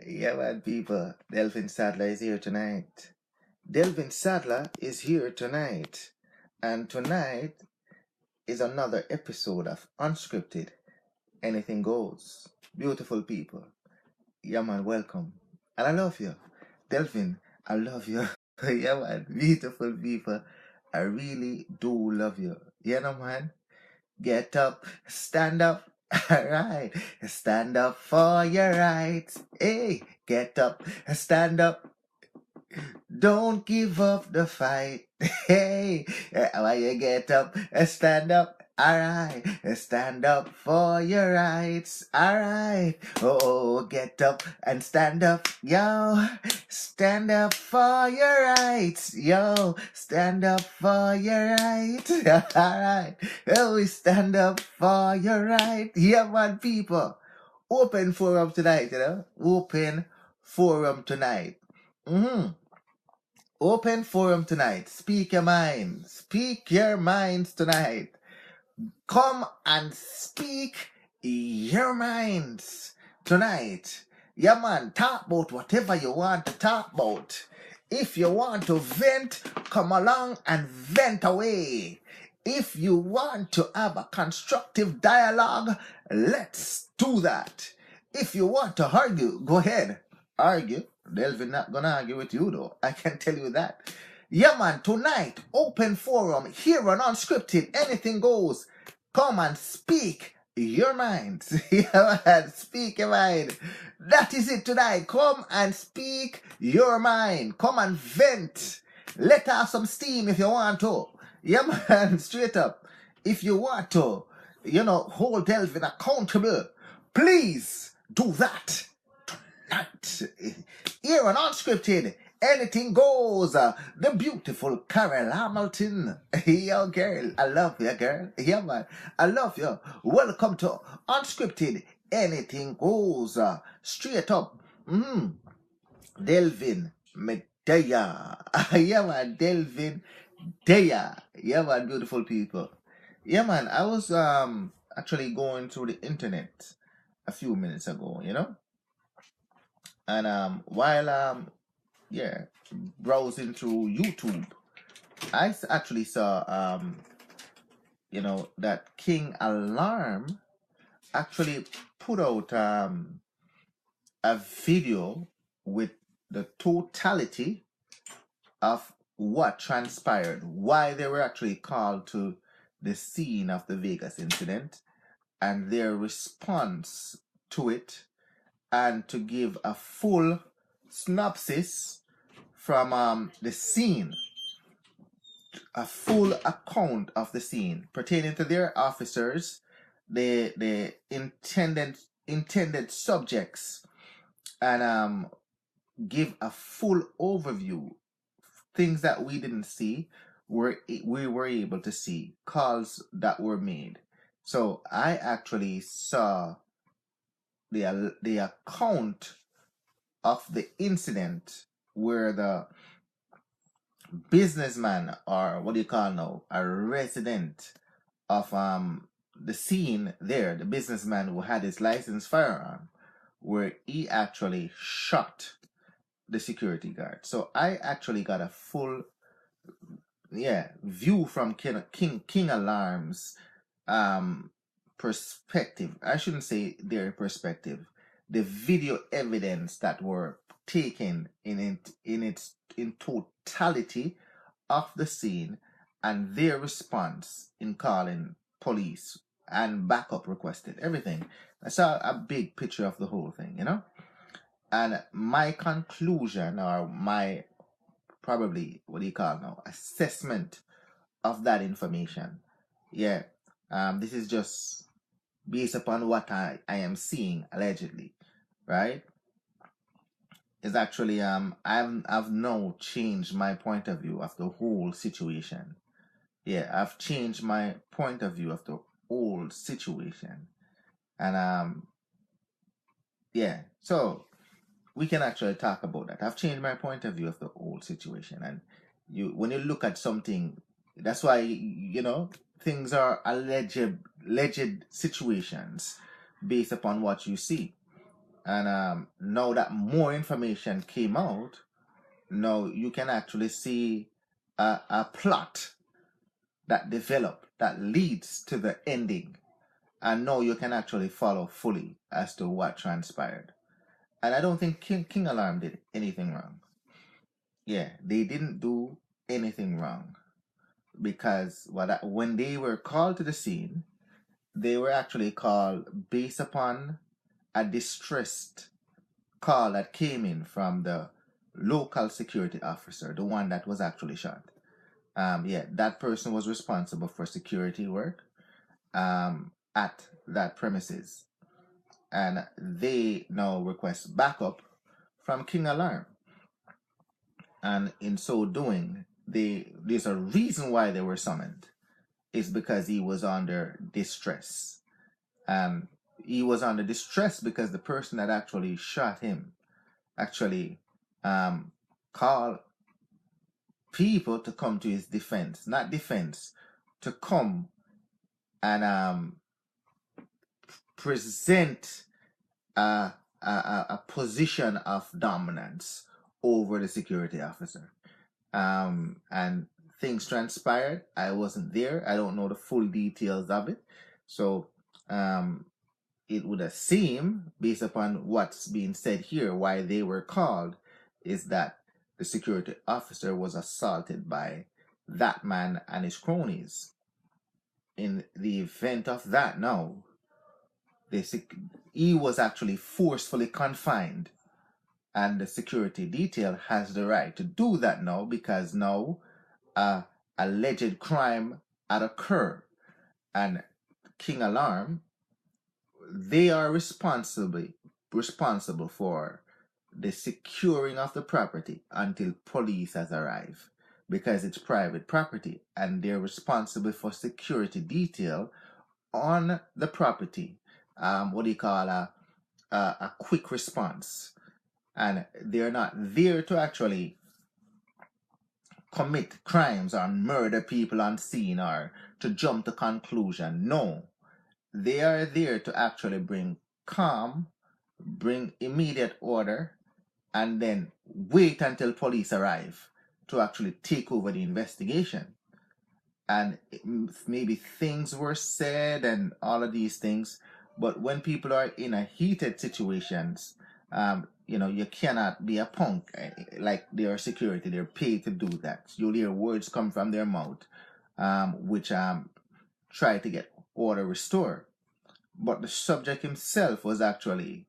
Yeah, man, people. Delvin Sadler is here tonight. Delvin Sadler is here tonight. And tonight is another episode of Unscripted. Anything goes. Beautiful people. Yeah, man, welcome. And I love you. Delvin, I love you. Yeah, man, beautiful people. I really do love you. Yeah, no, man. Get up, stand up. All right, stand up for your rights. Hey, get up, stand up. Don't give up the fight. Hey, why you get up, stand up. Alright, stand up for your rights. Alright, oh, get up and stand up, yo. Stand up for your rights, yo. Stand up for your rights. Alright, oh, we stand up for your right. Yeah, man, people. Open forum tonight, you know. Open forum tonight. Open forum tonight. Speak your mind. Speak your minds tonight. Come and speak your minds tonight. Yeah, man, talk about whatever you want to talk about. If you want to vent, come along and vent away. If you want to have a constructive dialogue, let's do that. If you want to argue, go ahead. Argue. Delvin not gonna argue with you though. I can tell you that. Yeah, man, tonight, open forum here on Unscripted. Anything goes. Come and speak your mind. Yeah, man, speak your mind. That is it tonight. Come and speak your mind. Come and vent. Let off some steam if you want to. Yeah, man, straight up. If you want to, hold Delvin accountable, please do that tonight. Here on Unscripted, anything goes. The beautiful Carol Hamilton. Yo, girl. I love you, girl. Yeah, man. I love you. Welcome to Unscripted. Anything goes. Straight up. Delvin Medea. Yeah, man. Delvin Medea. Yeah, man. Beautiful people. Yeah, man. I was actually going through the internet a few minutes ago, and while browsing through YouTube, I actually saw that KingAlarm actually put out a video with the totality of what transpired, why they were actually called to the scene of the Vegas incident, and their response to it, and to give a full synopsis from the scene, a full account of the scene pertaining to their officers, the intended subjects, and give a full overview. Things that we didn't see, we were able to see, calls that were made. So I actually saw the account of the incident where the businessman, or what do you call now, a resident of the scene there, the businessman who had his licensed firearm, where he actually shot the security guard. So I actually got a full view from KingAlarm's perspective. I shouldn't say their perspective. The video evidence that were taken in totality of the scene, and their response in calling police and backup requested, everything. I saw a big picture of the whole thing, and my conclusion, or my probably, what do you call now, assessment of that information. This is just based upon what I am seeing allegedly, right? Is actually I've now changed my point of view of the whole situation. I've changed my point of view of the whole situation. And so we can actually talk about that. I've changed my point of view of the whole situation. And when you look at something, that's why, things are alleged situations based upon what you see. And now that more information came out, now you can actually see a plot that developed that leads to the ending. And now you can actually follow fully as to what transpired. And I don't think KingAlarm did anything wrong. Yeah, they didn't do anything wrong because when they were called to the scene, they were actually called based upon a distressed call that came in from the local security officer, the one that was actually shot. Yeah, that person was responsible for security work at that premises, and they now request backup from KingAlarm. And in so doing, there's a reason why they were summoned. It's because he was under distress. He was under distress because the person that actually shot him actually called people to come to his defense, not defense, to come and present a position of dominance over the security officer. And things transpired. I wasn't there. I don't know the full details of it. So it would seem, based upon what's being said here, why they were called, is that the security officer was assaulted by that man and his cronies. In the event of that, now, he was actually forcefully confined, and the security detail has the right to do that now because now alleged crime had occurred, and KingAlarm, they are responsible for the securing of the property until police has arrived because it's private property, and they're responsible for security detail on the property. What do you call a quick response, and they're not there to actually commit crimes or murder people on scene or to jump to conclusion. No, they are there to actually bring calm, bring immediate order, and then wait until police arrive to actually take over the investigation. And maybe things were said and all of these things, but when people are in a heated situations, you cannot be a punk. Like they are security, they're paid to do that. You'll hear words come from their mouth, which try to get order restored. But the subject himself was actually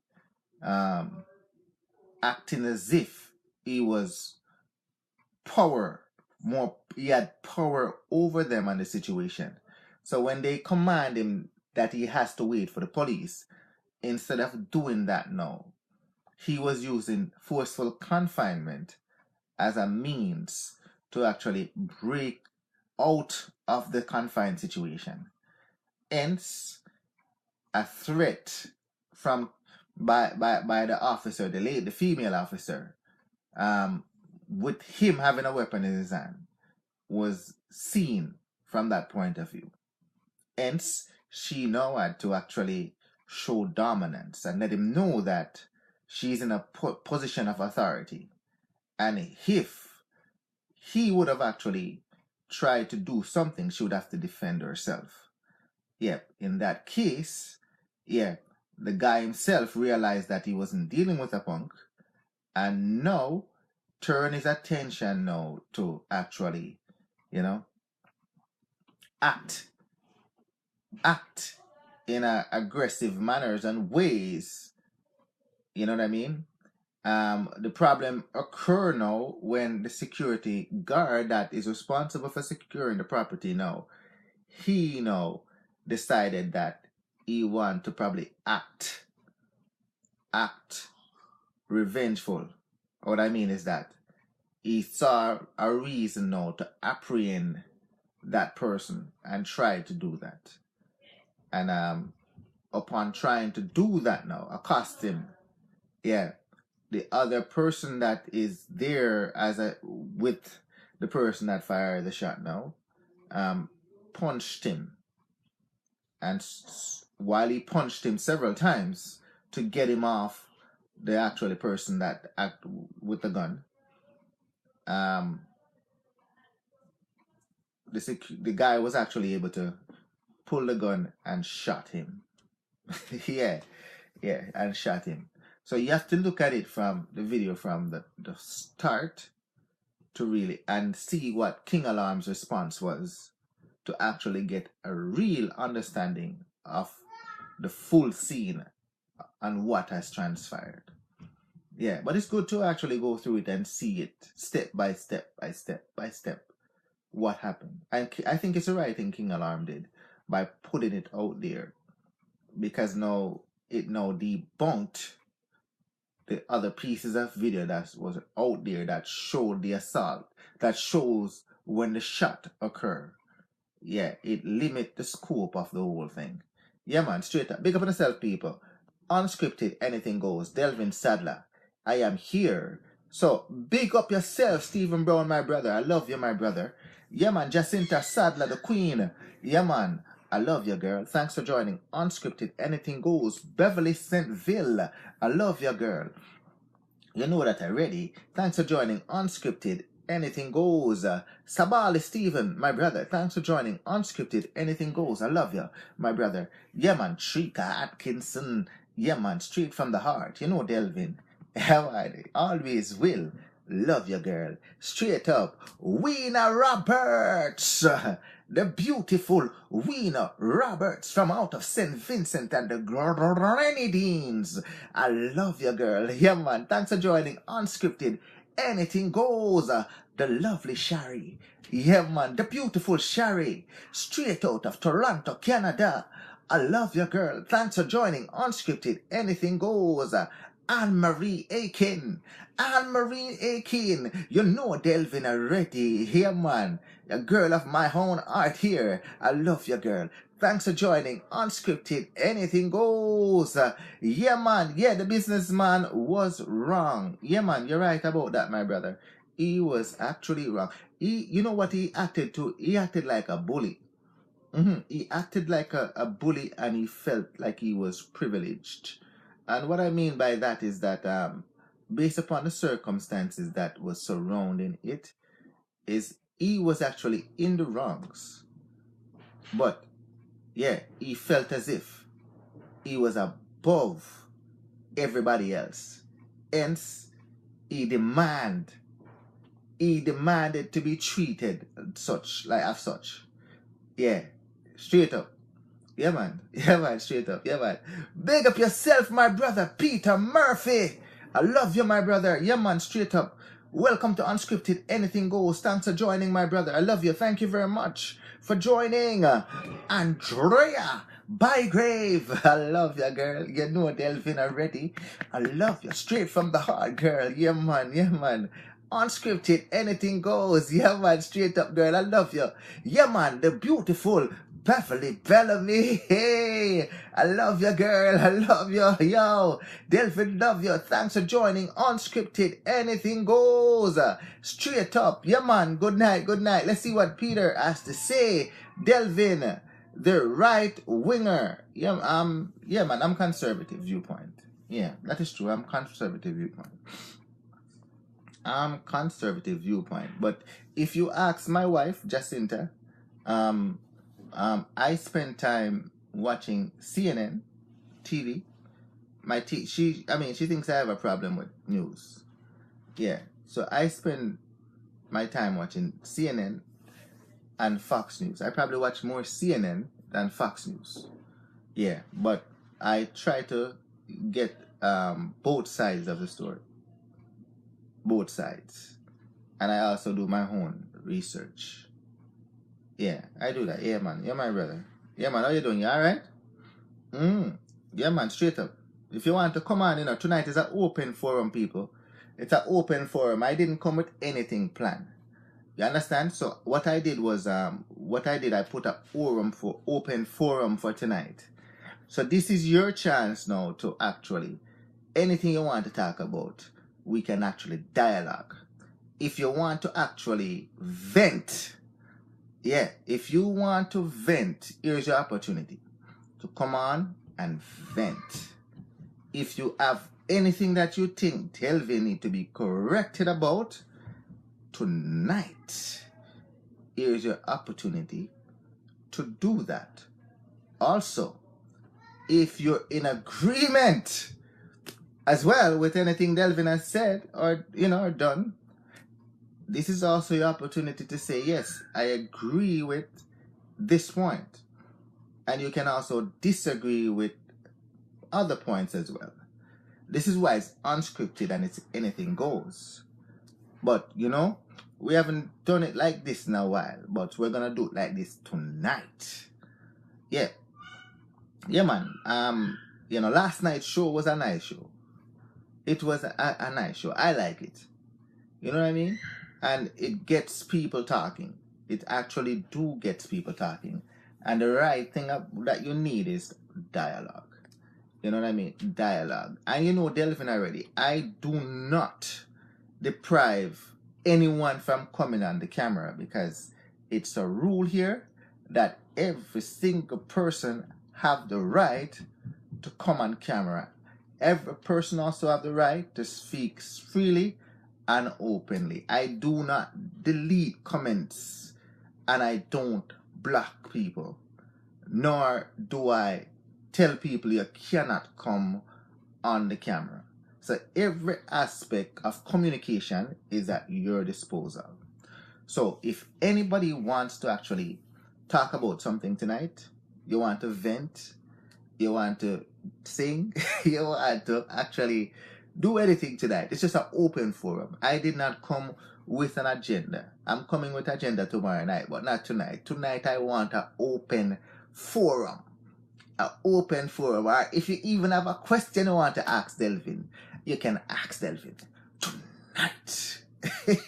acting as if he was he had power over them and the situation. So when they command him that he has to wait for the police, instead of doing that now, he was using forceful confinement as a means to actually break out of the confined situation. Hence, a threat from by the officer, the female officer, with him having a weapon in his hand, was seen from that point of view. Hence, she now had to actually show dominance and let him know that she's in a position of authority. And if he would have actually tried to do something, she would have to defend herself. Yep, in that case, yeah, the guy himself realized that he wasn't dealing with a punk, and now turn his attention now to actually, act in aggressive manners and ways. You know what I mean? The problem occur now when the security guard that is responsible for securing the property now, he now decided that he want to probably act revengeful. What I mean is that he saw a reason now to apprehend that person and try to do that. And upon trying to do that now, accost him, yeah, the other person that is there with the person that fired the shot now, punched him. And while he punched him several times to get him off the actual person that act with the gun, the guy was actually able to pull the gun and shot him. Yeah, and shot him. So you have to look at it from the video from the start to really and see what KingAlarm's response was to actually get a real understanding of the full scene and what has transpired. Yeah, but it's good to actually go through it and see it step by step by step by step what happened. And I think it's the right thing KingAlarm did by putting it out there, because now it debunked the other pieces of video that was out there that showed the assault, that shows when the shot occurred. Yeah, it limit the scope of the whole thing. Yeah, man, straight up. Big up on yourself, people. Unscripted, anything goes. Delvin Sadler, I am here. So, big up yourself, Stephen Brown, my brother. I love you, my brother. Yeah, man, Jacinta Sadler, the queen. Yeah, man, I love you, girl. Thanks for joining. Unscripted, anything goes. Beverly Centville, I love you, girl. You know that already. Thanks for joining. Unscripted, anything goes. Sabali Stephen, my brother, thanks for joining. Unscripted, anything goes. I love you, my brother. Yeah, man, Shrika Atkinson. Yeah, man, straight from the heart. You know, Delvin. How I always will. Love you, girl. Straight up. Weena Roberts. The beautiful Weena Roberts from out of St. Vincent and the Grenadines. I love you, girl. Yeah, man. Thanks for joining. Unscripted, anything goes. The lovely Shari. Yeah, man. The beautiful Shari. Straight out of Toronto, Canada. I love you, girl. Thanks for joining. Unscripted, anything goes. Anne-Marie Aiken. Anne-Marie Aiken. You know Delvin already. Here, man. A girl of my own art here. I love you, girl. Thanks for joining. Unscripted, anything goes. Yeah, man. Yeah, the businessman was wrong. Yeah, man. You're right about that, my brother. He was actually wrong. You know what he acted to? He acted like a bully. He acted like a bully, and he felt like he was privileged. And what I mean by that is that based upon the circumstances that was surrounding it, is he was actually in the wrongs. But yeah, he felt as if he was above everybody else. Hence, he demanded to be treated such, like as such. Yeah, straight up. Yeah, man. Yeah, man. Straight up. Yeah, man. Big up yourself, my brother, Peter Murphy. I love you, my brother. Yeah, man. Straight up. Welcome to Unscripted, anything goes. Thanks for joining, my brother. I love you. Thank you very much for joining. Andrea Bygrave. I love you, girl. You know Delvin already. I love you. Straight from the heart, girl. Yeah, man. Yeah, man. Unscripted, anything goes. Yeah, man. Straight up, girl. I love you. Yeah, man. The beautiful Beverly Bellamy. Hey, I love you, girl. I love you. Yo, Delvin, love you. Thanks for joining. Unscripted, anything goes. Straight up. Yeah, man. Good night. Good night. Let's see what Peter has to say. Delvin, the right winger. Yeah, man. I'm conservative viewpoint. Yeah, that is true. I'm conservative viewpoint. But if you ask my wife, Jacinta, I spend time watching CNN TV. She thinks I have a problem with news. Yeah, so I spend my time watching CNN and Fox News. I probably watch more CNN than Fox News. Yeah, but I try to get both sides of the story. Both sides. And I also do my own research. Yeah, I do that. Yeah, man. Yeah, my brother. Yeah, man. How you doing? You alright? Yeah, man. Straight up. If you want to come on, tonight is an open forum, people. It's an open forum. I didn't come with anything planned. You understand? So what I did was, I put an open forum for tonight. So this is your chance now to actually, anything you want to talk about, we can actually dialogue. If you want to actually vent, if you want to vent, here's your opportunity to come on and vent. If you have anything that you think Delvin need to be corrected about, tonight, here's your opportunity to do that. Also, if you're in agreement as well with anything Delvin has said or or done, this is also your opportunity to say, yes, I agree with this point. And you can also disagree with other points as well. This is why it's unscripted and it's anything goes. But we haven't done it like this in a while, but we're gonna do it like this tonight. Yeah man. Last night's show was a nice show. It was a nice show. I like it. You know what I mean? And it gets people talking. It actually do get people talking. And the right thing that you need is dialogue. You know what I mean? Dialogue. And Delvin already, I do not deprive anyone from coming on the camera, because it's a rule here that every single person have the right to come on camera. Every person also have the right to speak freely and openly. I do not delete comments, and I don't block people, nor do I tell people you cannot come on the camera. So every aspect of communication is at your disposal. So if anybody wants to actually talk about something tonight, you want to vent, you want to sing, you want to actually do anything tonight, it's just an open forum. I did not come with an agenda. I'm coming with agenda tomorrow night, but not tonight. Tonight I want an open forum. An open forum. Or if you even have a question you want to ask Delvin, you can ask Delvin tonight.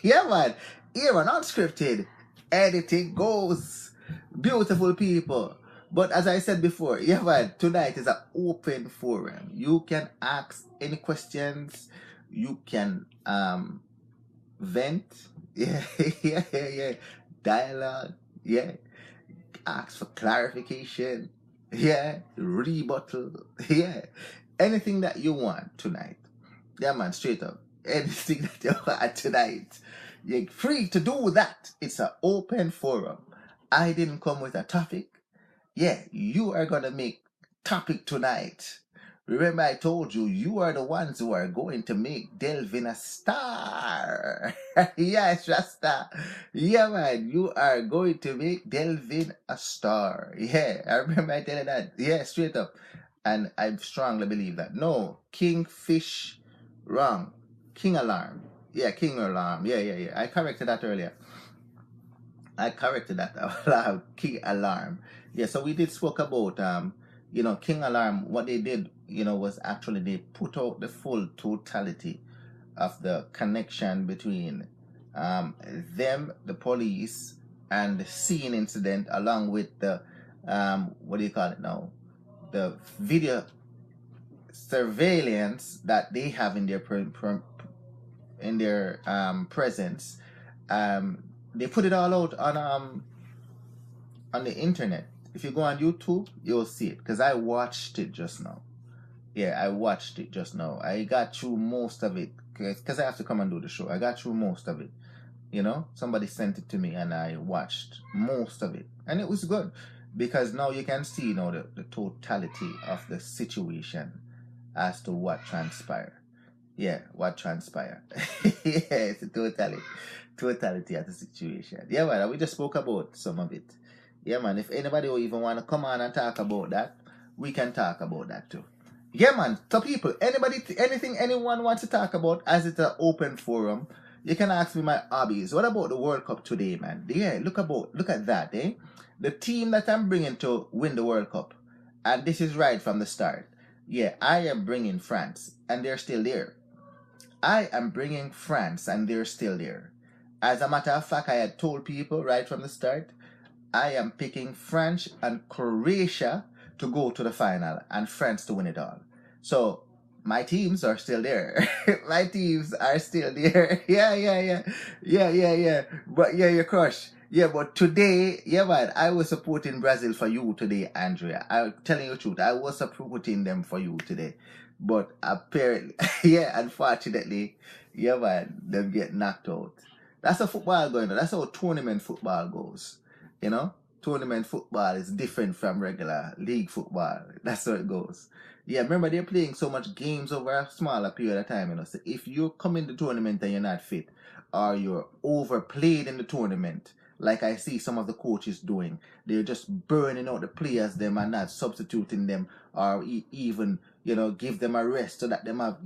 Yeah man, here on Unscripted, anything goes. Beautiful people. But as I said before, yeah man, tonight is an open forum. You can ask any questions. You can vent. Yeah. Dialogue. Yeah. Ask for clarification. Yeah. Rebuttal. Yeah. Anything that you want tonight. Yeah man, straight up. Anything that you want tonight. You're free to do that. It's an open forum. I didn't come with a topic. Yeah, you are going to make topic tonight. Remember I told you, you are the ones who are going to make Delvin a star. Yes, Rasta. Yeah, man, you are going to make Delvin a star. Yeah, I remember I telling that. Yeah, straight up. And I strongly believe that. No, Kingfish, wrong. KingAlarm. Yeah, KingAlarm. Yeah. I corrected that earlier. KingAlarm. Yeah, so we did spoke about KingAlarm. What they did, was actually they put out the full totality of the connection between them, the police, and the scene incident, along with the what do you call it now? The video surveillance that they have in their presence. They put it all out on the internet. If you go on YouTube, you'll see it, because I watched it just now. Yeah, I watched it just now. I got through most of it, because I have to come and do the show. I got through most of it. Somebody sent it to me and I watched most of it, and it was good, because now you can see the totality of the situation as to what transpired. Yeah, what transpired. Yeah, it's a totality of the situation. Yeah, man, we just spoke about some of it. Yeah, man, if anybody will even want to come on and talk about that, we can talk about that too. Yeah, man, so people, anything anyone wants to talk about, as it's an open forum, you can ask me my hobbies. What about the World Cup today, man? Yeah, look at that, eh? The team that I'm bringing to win the World Cup, and this is right from the start. Yeah, I am bringing France, and they're still there. I am bringing France, and they're still there. As a matter of fact, I had told people right from the start, I am picking France and Croatia to go to the final, and France to win it all. So my teams are still there. My teams are still there. Yeah. But yeah, you crush. Yeah, but today, yeah, man, I was supporting Brazil for you today, Andrea. I'm telling you the truth. I was supporting them for you today. But apparently, yeah, unfortunately, yeah, man, them get knocked out. That's how football going on. That's how tournament football goes. You know, tournament football is different from regular league football. That's how it goes. Yeah, remember they're playing so much games over a smaller period of time. You know, so if you come in the tournament and you're not fit, or you're overplayed in the tournament, like I see some of the coaches doing, they're just burning out the players them and not substituting them, or even give them a rest so that them have,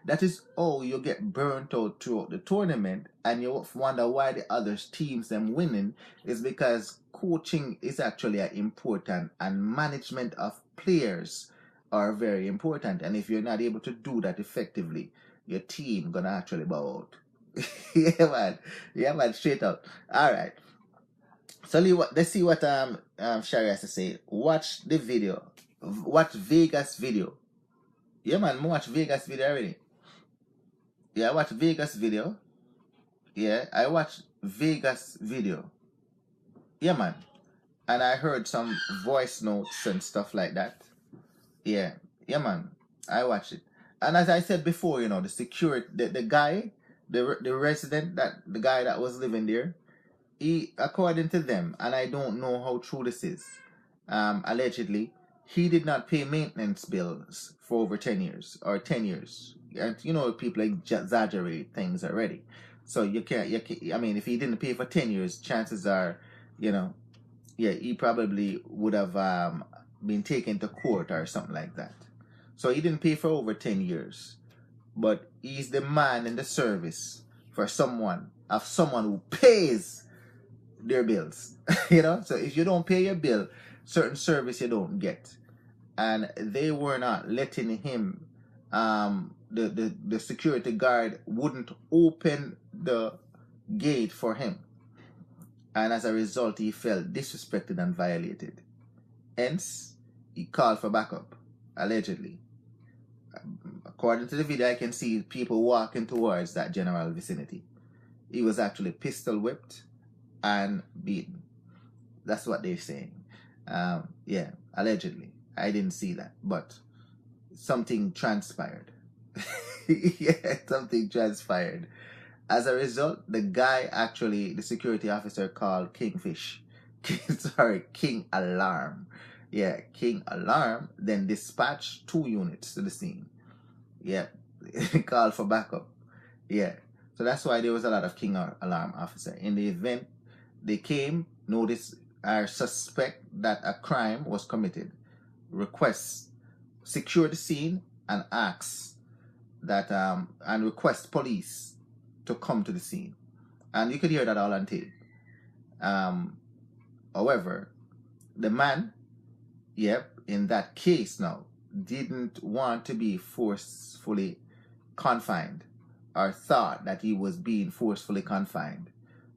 that is how you get burnt out throughout the tournament. And you wonder why the other teams them winning is because coaching is actually important, and management of players are very important. And if you're not able to do that effectively, your team gonna actually bow out. Yeah man, straight up. All right, so let's see what Shari has to say. Watch the video. Watch Vegas video. Yeah, man, I watch Vegas video already. Yeah, I watch Vegas video. Yeah, I watched Vegas video. Yeah, man. And I heard some voice notes and stuff like that. Yeah, yeah, man. I watched it. And as I said before, the security, the guy, the resident, the guy that was living there, he, according to them, and I don't know how true this is, allegedly, he did not pay maintenance bills for over 10 years or 10 years. And people exaggerate things already. So you can't, I mean, if he didn't pay for 10 years, chances are, he probably would have been taken to court or something like that. So he didn't pay for over 10 years. But he's the man in the service for someone who pays their bills. So if you don't pay your bill, certain service you don't get. And they were not letting him, the security guard wouldn't open the gate for him. And as a result, he felt disrespected and violated. Hence, he called for backup, allegedly. According to the video, I can see people walking towards that general vicinity. He was actually pistol whipped and beaten. That's what they're saying. Yeah, allegedly. I didn't see that, but something transpired. Yeah, something transpired. As a result, the guy actually, the security officer called KingAlarm. Yeah, KingAlarm then dispatched 2 units to the scene. Yeah, called for backup. Yeah, so that's why there was a lot of KingAlarm officer. In the event, they came, noticed or suspect that a crime was committed, request, secure the scene, and ask that and request police to come to the scene. And you could hear that all on tape. However, the man, in that case now, didn't want to be forcefully confined or thought that he was being forcefully confined.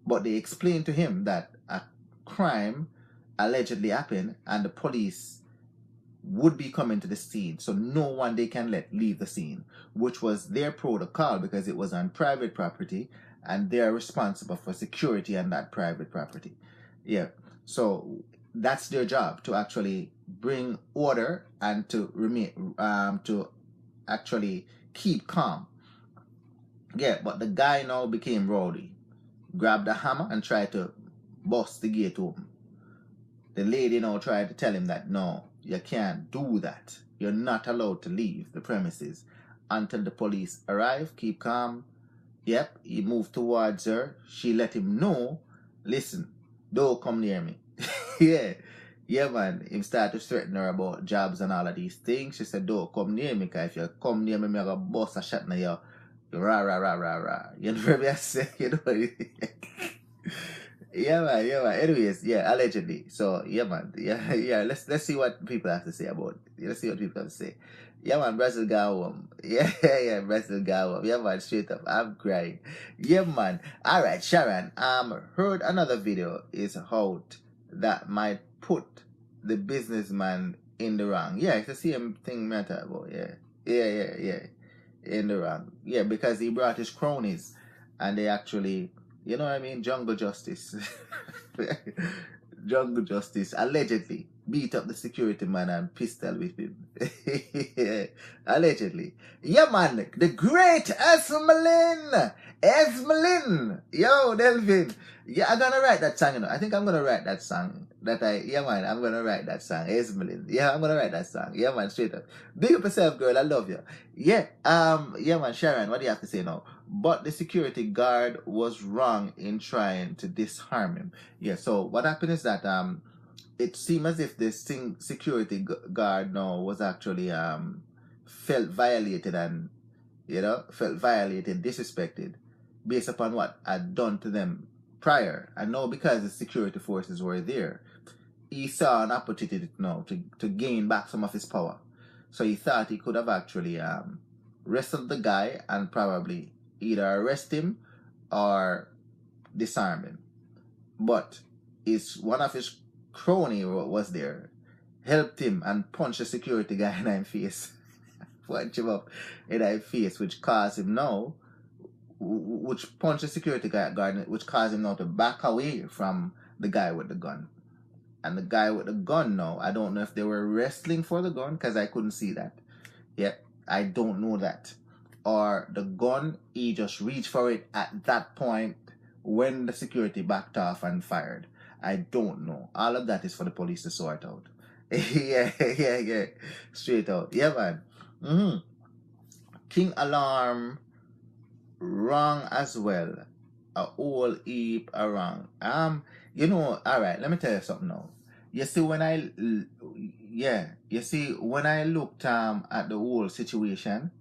But they explained to him that a crime allegedly happened and the police would be coming to the scene, so no one they can let leave the scene, which was their protocol because it was on private property and they're responsible for security on that private property. Yeah, so that's their job, to actually bring order and to remain to actually keep calm. Yeah, but the guy now became rowdy, grabbed a hammer and tried to bust the gate open. The lady now tried to tell him that no, you can't do that. You're not allowed to leave the premises until the police arrive. Keep calm. Yep, he moved towards her. She let him know, listen, don't come near me. Yeah, man. He started to threaten her about jobs and all of these things. She said, don't come near me, because if you come near me, I'm going to bust a shot in your rah, rah, rah, rah, rah. You know what I say? Yeah, man. Anyways, yeah, allegedly. So, yeah, man. Yeah. Let's see what people have to say about it. Let's see what people have to say. Yeah, man. Brazil got home. Yeah. Brazil got home. Yeah, man. Straight up. I'm crying. Yeah, man. All right, Sharon. Heard another video is out that might put the businessman in the wrong. Yeah, it's the same thing matter about. Yeah. In the wrong. Yeah, because he brought his cronies and they actually, you know what I mean? Jungle justice. Jungle justice, allegedly. beat up the security man and pistol whip him. Allegedly. Yeah, man. The great Esmelin. Esmelin. Yo, Delvin. Yeah, I'm gonna write that song, you know. I think I'm gonna write that song. Yeah, man, I'm gonna write that song. Esmelin. Yeah, I'm gonna write that song. Yeah, man, straight up. Big up yourself, girl. I love you. Yeah, yeah, man, Sharon, what do you have to say now? But the security guard was wrong in trying to disarm him. Yeah, so what happened is that, it seemed as if the security guard now was actually felt violated and disrespected based upon what I'd done to them prior. And now because the security forces were there, he saw an opportunity now to gain back some of his power. So he thought he could have actually wrestled the guy and probably either arrest him or disarm him. But one of his crony was there, helped him and punched the security guy in his face. Punch him up in his face, which caused him now, which punched the security guard, which caused him now to back away from the guy with the gun. And the guy with the gun now, I don't know if they were wrestling for the gun, because I couldn't see that. Yeah, I don't know that. Or the gun, he just reached for it at that point when the security backed off and fired. I don't know. All of that is for the police to sort out. Yeah. Straight out. Yeah, man. KingAlarm, wrong as well. A whole heap wrong. Alright, let me tell you something now. You see, when I looked at the whole situation,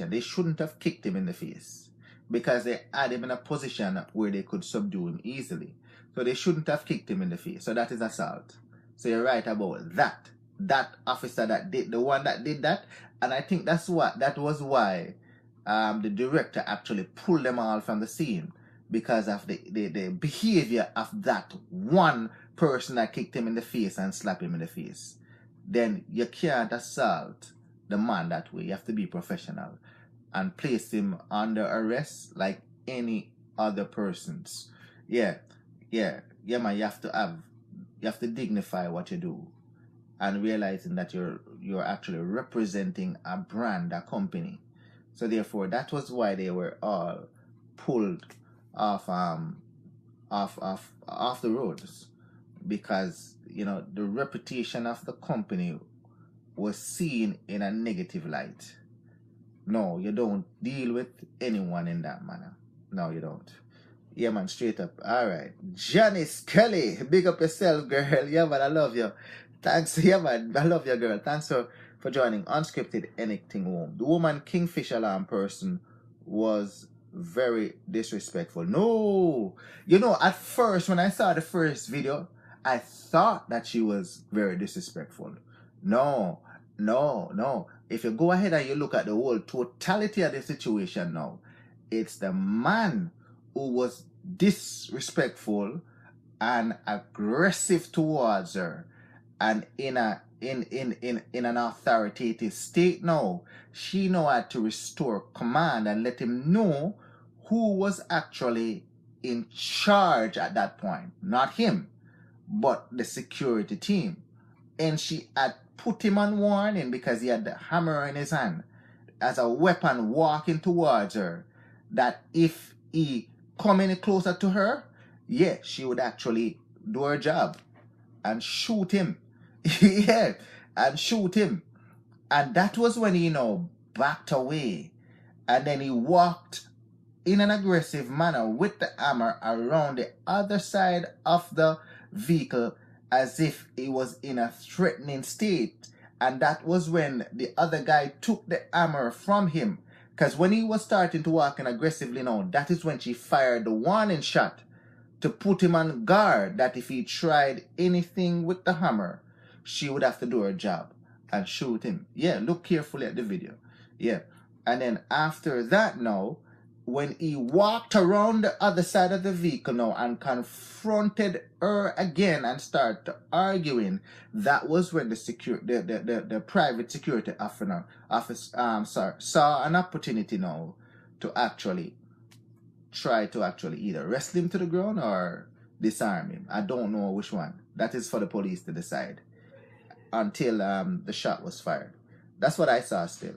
they shouldn't have kicked him in the face, because they had him in a position where they could subdue him easily. So they shouldn't have kicked him in the face. So that is assault. So you're right about that. That officer the one that did that, and I think that was why the director actually pulled them all from the scene, because of the behavior of that one person that kicked him in the face and slapped him in the face. Then you can't assault the man that way. You have to be professional and place him under arrest like any other persons. Yeah, man. You have to dignify what you do, and realizing that you're actually representing a brand, a company. So therefore, that was why they were all pulled off the roads, because the reputation of the company was seen in a negative light. No, you don't deal with anyone in that manner. No, you don't. Yeah, man, straight up. Alright. Janice Kelly, big up yourself, girl. Yeah, man, I love you. Thanks. Yeah, man, I love you, girl. Thanks for joining Unscripted Anything Home. The woman Kingfish Alarm person was very disrespectful. No. At first, when I saw the first video, I thought that she was very disrespectful. No. If you go ahead and you look at the whole totality of the situation now, it's the man who was disrespectful and aggressive towards her, and in an authoritative state now. She now had to restore command and let him know who was actually in charge at that point. Not him, but the security team. And she had put him on warning because he had the hammer in his hand as a weapon walking towards her, that if he come any closer to her, she would actually do her job and shoot him. And shoot him. And that was when he backed away, and then he walked in an aggressive manner with the hammer around the other side of the vehicle, as if he was in a threatening state. And that was when the other guy took the hammer from him, because when he was starting to walk in aggressively now, that is when she fired the warning shot to put him on guard, that if he tried anything with the hammer, she would have to do her job and shoot him. Yeah, look carefully at the video. Yeah. And then after that now, when he walked around the other side of the vehicle now and confronted her again and started arguing, that was when the private security officer saw an opportunity now to actually try to either wrestle him to the ground or disarm him. I don't know which one. That is for the police to decide until the shot was fired. That's what I saw still.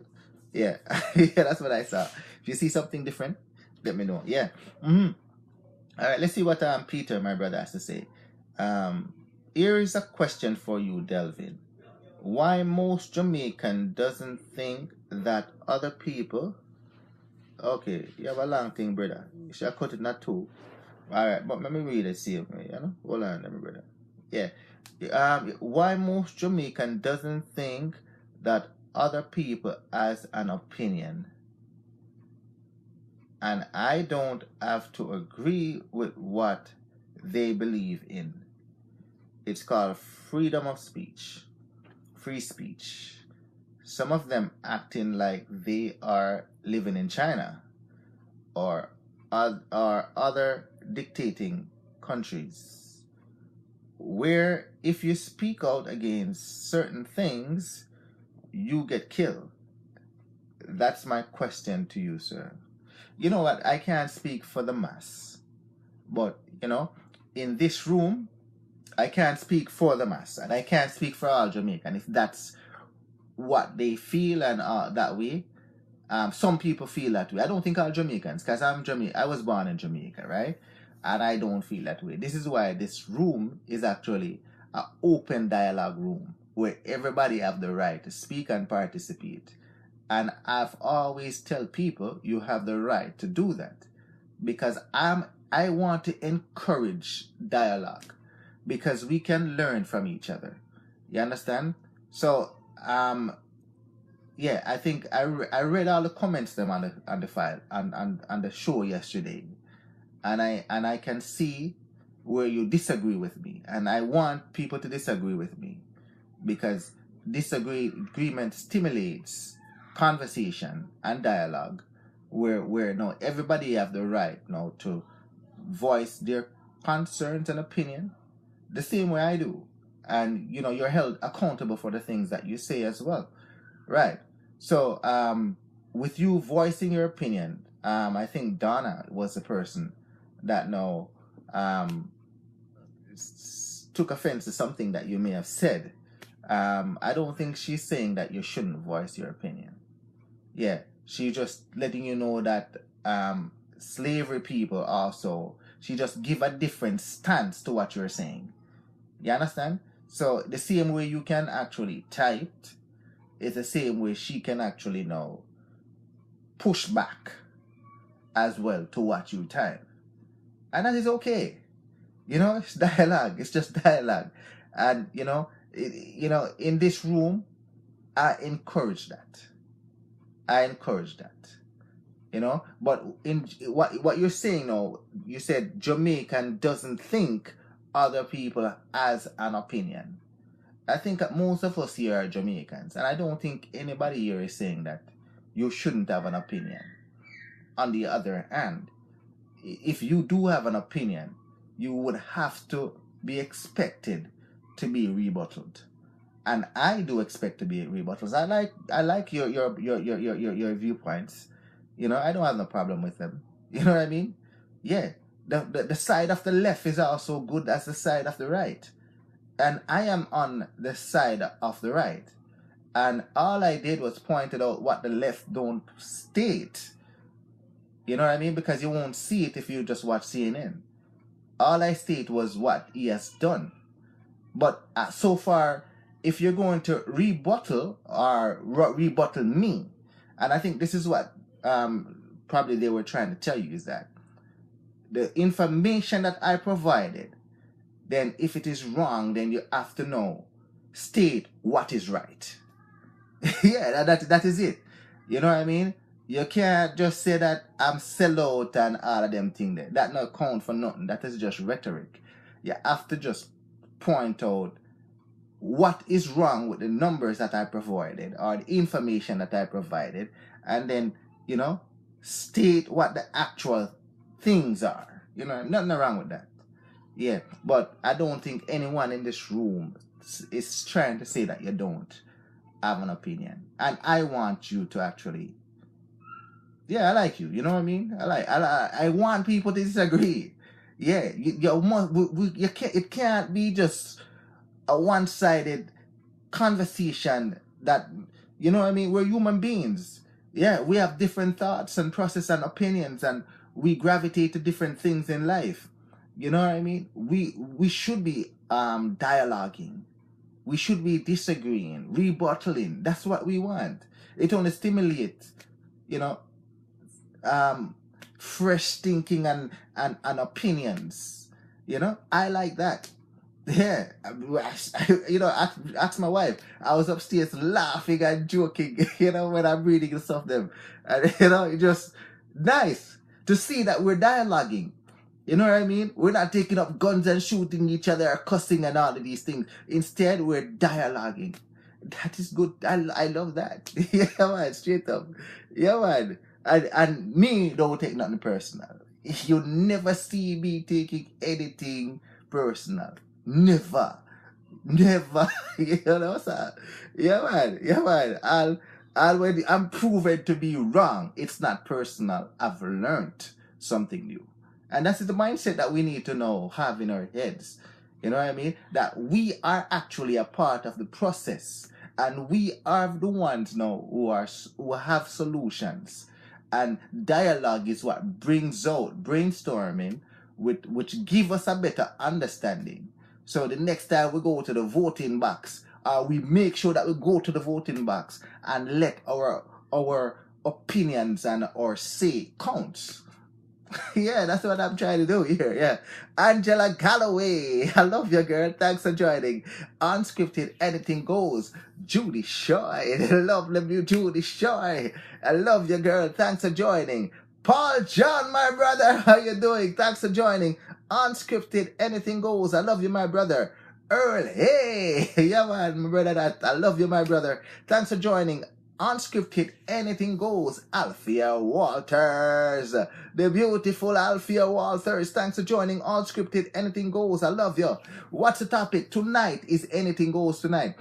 Yeah. Yeah, that's what I saw. If you see something different, let me know. Yeah. All right, let's see what Peter, my brother, has to say. Here is a question for you, Delvin. Why most Jamaican doesn't think that other people... Okay, you have a long thing, brother. You should have cut it not two. All right, but let me read it, see, hold on, let me, brother. Yeah. Why most Jamaican doesn't think that other people has an opinion, and I don't have to agree with what they believe in. It's called freedom of speech, free speech. Some of them acting like they are living in China or other dictating countries, where if you speak out against certain things, you get killed. That's my question to you, sir. You know what? I can't speak for the mass, but in this room, I can't speak for the mass, and I can't speak for all Jamaican. If that's what they feel and that way, some people feel that way. I don't think all Jamaicans, because I was born in Jamaica, right? And I don't feel that way. This is why this room is actually an open dialogue room where everybody have the right to speak and participate. And I've always tell people you have the right to do that, because I want to encourage dialogue, because we can learn from each other. You understand? So yeah, I think I read all the comments them on the file on the show yesterday, and I can see where you disagree with me, and I want people to disagree with me, because disagreement stimulates conversation and dialogue, where now everybody have the right now to voice their concerns and opinion the same way I do, and you're held accountable for the things that you say as well, right? So with you voicing your opinion, I think Donna was the person that now took offense to something that you may have said. I don't think she's saying that you shouldn't voice your opinion. Yeah, she's just letting you know that slavery people also, she just give a different stance to what you're saying. You understand? So the same way you can actually type is the same way she can actually now push back as well to what you type. And that is okay. It's dialogue. It's just dialogue. And, in this room, I encourage that. But in what you're saying now, you said Jamaican doesn't think other people has an opinion. I think that most of us here are Jamaicans, and I don't think anybody here is saying that you shouldn't have an opinion. On the other hand, if you do have an opinion, you would have to be expected to be rebutted. And I do expect to be rebutted. I like your viewpoints. I don't have no problem with them. You know what I mean? Yeah. The side of the left is also good as the side of the right. And I am on the side of the right. And all I did was pointed out what the left don't state. You know what I mean? Because you won't see it if you just watch CNN. All I state was what he has done. But so far, if you're going to rebuttal or rebuttal me, and I think this is what probably they were trying to tell you, is that the information that I provided, then if it is wrong, then you have to know, state what is right. Yeah, that is it. You know what I mean? You can't just say that I'm sellout and all of them things there. That not count for nothing. That is just rhetoric. You have to just point out what is wrong with the numbers that I provided or the information that I provided, and then, state what the actual things are. Nothing wrong with that. Yeah, but I don't think anyone in this room is trying to say that you don't have an opinion. And I want you to actually, yeah, I like you. You know what I mean? I want people to disagree. Yeah, you can't. It can't be just a one-sided conversation that, you know what I mean? We're human beings. Yeah, we have different thoughts and process and opinions, and we gravitate to different things in life. You know what I mean? We should be dialoguing. We should be disagreeing, rebuttaling. That's what we want. It only stimulates, you know, um fresh thinking and opinions. You know, I like that. Yeah, you know, ask my wife. I was upstairs laughing and joking, you know, when I'm reading some of them, and you know, it just nice to see that we're dialoguing. You know what I mean? We're not taking up guns and shooting each other or cussing and all of these things. Instead, we're dialoguing. That is good. I love that. Yeah, man, straight up. Yeah, man. And me don't take nothing personal. You never see me taking anything personal. Never. Never. You know, sir. Yeah, man. Yeah, man. When I'm proven to be wrong, it's not personal. I've learned something new. And that's the mindset that we need to know, have in our heads. You know what I mean? That we are actually a part of the process. And we are the ones now who have solutions. And dialogue is what brings out brainstorming, which give us a better understanding. So the next time we go to the voting box, we make sure that we go to the voting box and let our opinions and our say count. Yeah, that's what I'm trying to do here. Yeah. Angela Galloway, I love you, girl. Thanks for joining. Unscripted, anything goes. Judy Shoy, lovely Judy Shoy. I love you, girl. Thanks for joining. Paul John, my brother, how you doing? Thanks for joining. Unscripted, anything goes. I love you, my brother. Earl, hey, yeah, man, my brother. I love you, my brother. Thanks for joining. Unscripted, anything goes. Althea Walters, the beautiful Althea Walters. Thanks for joining. Unscripted, anything goes. I love you. What's the topic tonight? Is anything goes tonight?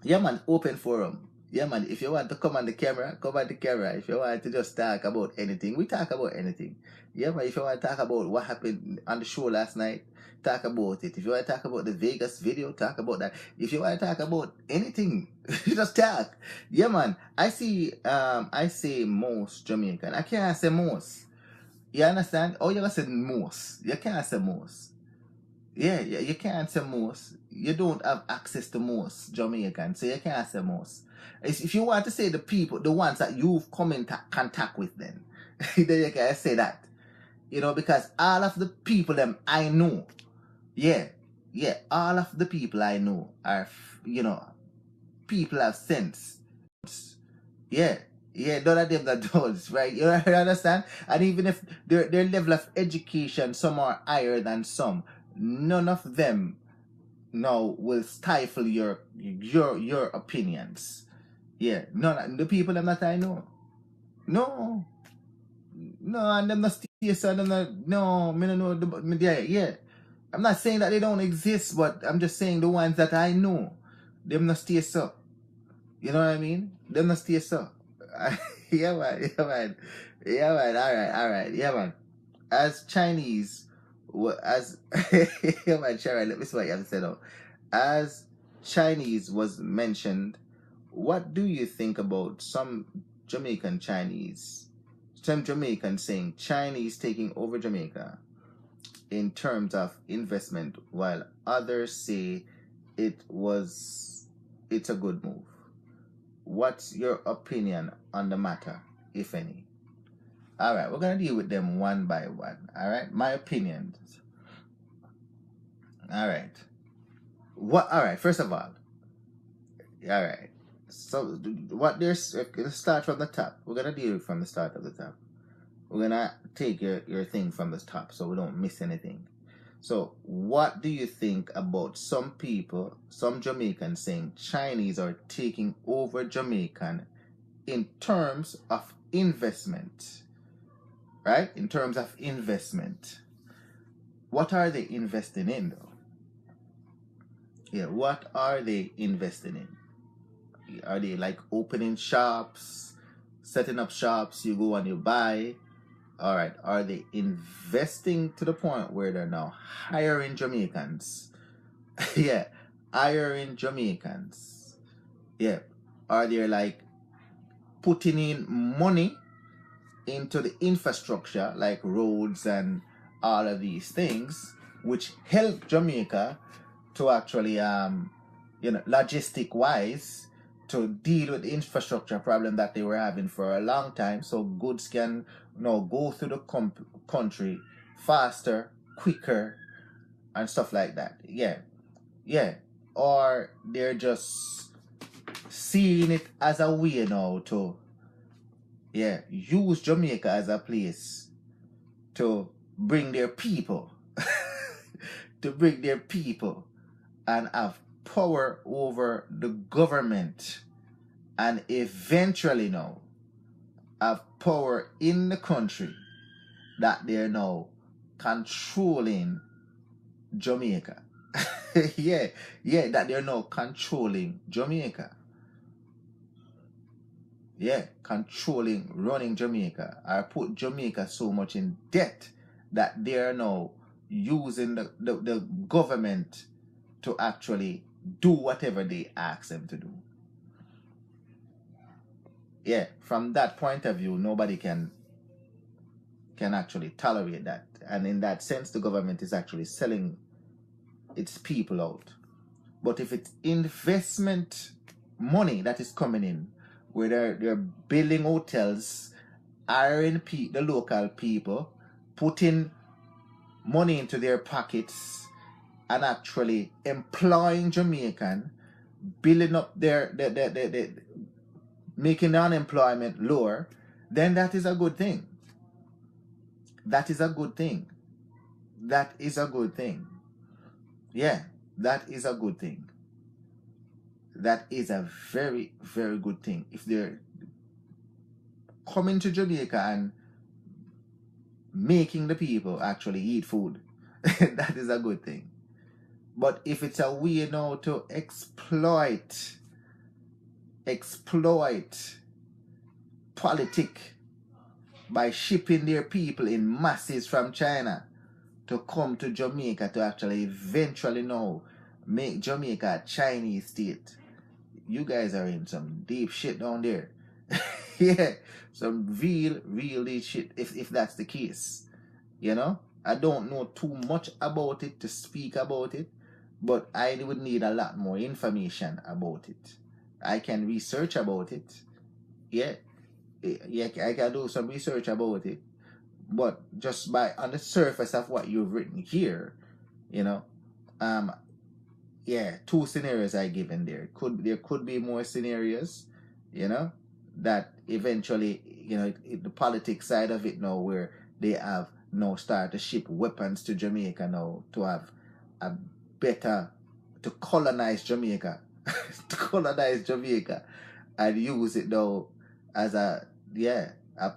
Yeah, man. Open forum. Yeah, man. If you want to come on the camera, come on the camera. If you want to just talk about anything, we talk about anything. Yeah, man. If you want to talk about what happened on the show last night, talk about it. If you want to talk about the Vegas video, talk about that. If you want to talk about anything, just talk. Yeah, man. I say most Jamaican. I can't say most. You understand? Oh, you gotta say most. You can't say most. Yeah, you can't say most. You don't have access to most Jamaican, so you can't say most. If you want to say the people, the ones that you've come in contact with, then you can say that. You know, because all of the people them I know, yeah, all of the people I know are, you know, people have sense. Yeah, none of them that does, right? You understand? And even if their level of education, some are higher than some, none of them now will stifle your opinions. Yeah, none the people them that I know. No, and them not stay so them not, no, me no know yeah. I'm not saying that they don't exist, but I'm just saying the ones that I know, them not stay so. You know what I mean? Them not stay so. Yeah, man. All right. Yeah, man. As Chinese, as yeah, man. Sharon, let me see what you have to say now. As Chinese was mentioned, what do you think about some Jamaican Chinese? Some Jamaicans saying Chinese taking over Jamaica in terms of investment, while others say it's a good move. What's your opinion on the matter, if any? All right, we're gonna deal with them one by one. All right, my opinions. All right. What? All right. First of all, all right. So what there's let's start from the top. We're gonna deal from the start of the top. We're gonna take your thing from the top so we don't miss anything. So what do you think about some people, some Jamaicans saying Chinese are taking over Jamaican in terms of investment? Right? In terms of investment. What are they investing in though? Yeah, what are they investing in? Are they like opening shops, setting up shops, you go and you buy? All right. Are they investing to the point where they're now hiring Jamaicans? Yeah, hiring Jamaicans. Yeah. Are they like putting in money into the infrastructure like roads and all of these things, which help Jamaica to actually logistic wise to deal with the infrastructure problem that they were having for a long time, so goods can go through the country faster, quicker, and stuff like that. Yeah. Or they're just seeing it as a way now to use Jamaica as a place to bring their people to bring their people and have power over the government, and eventually now have power in the country that they're now controlling Jamaica. yeah, that they're now controlling Jamaica. Yeah, controlling, running Jamaica. I put Jamaica so much in debt that they're now using the government to actually do whatever they ask them to do. Yeah, from that point of view, nobody can actually tolerate that. And in that sense, the government is actually selling its people out. But if it's investment money that is coming in, where they're building hotels, hiring the local people, putting money into their pockets, and actually employing Jamaican, building up their making the unemployment lower, then that is a good thing. That is a good thing. That is a good thing. Yeah, that is a good thing. That is a very, very good thing. If they're coming to Jamaica and making the people actually eat food, that is a good thing. But if it's a way now to exploit politic by shipping their people in masses from China to come to Jamaica to actually eventually now make Jamaica a Chinese state, you guys are in some deep shit down there. Yeah, some real shit if that's the case. I don't know too much about it to speak about it, but I would need a lot more information about it. I can research about it. Yeah, I can do some research about it. But just on the surface of what you've written here, two scenarios I given there. There could be more scenarios, that eventually, the politics side of it now, where they have now started to ship weapons to Jamaica now to have a better, to colonize Jamaica, and use it now as a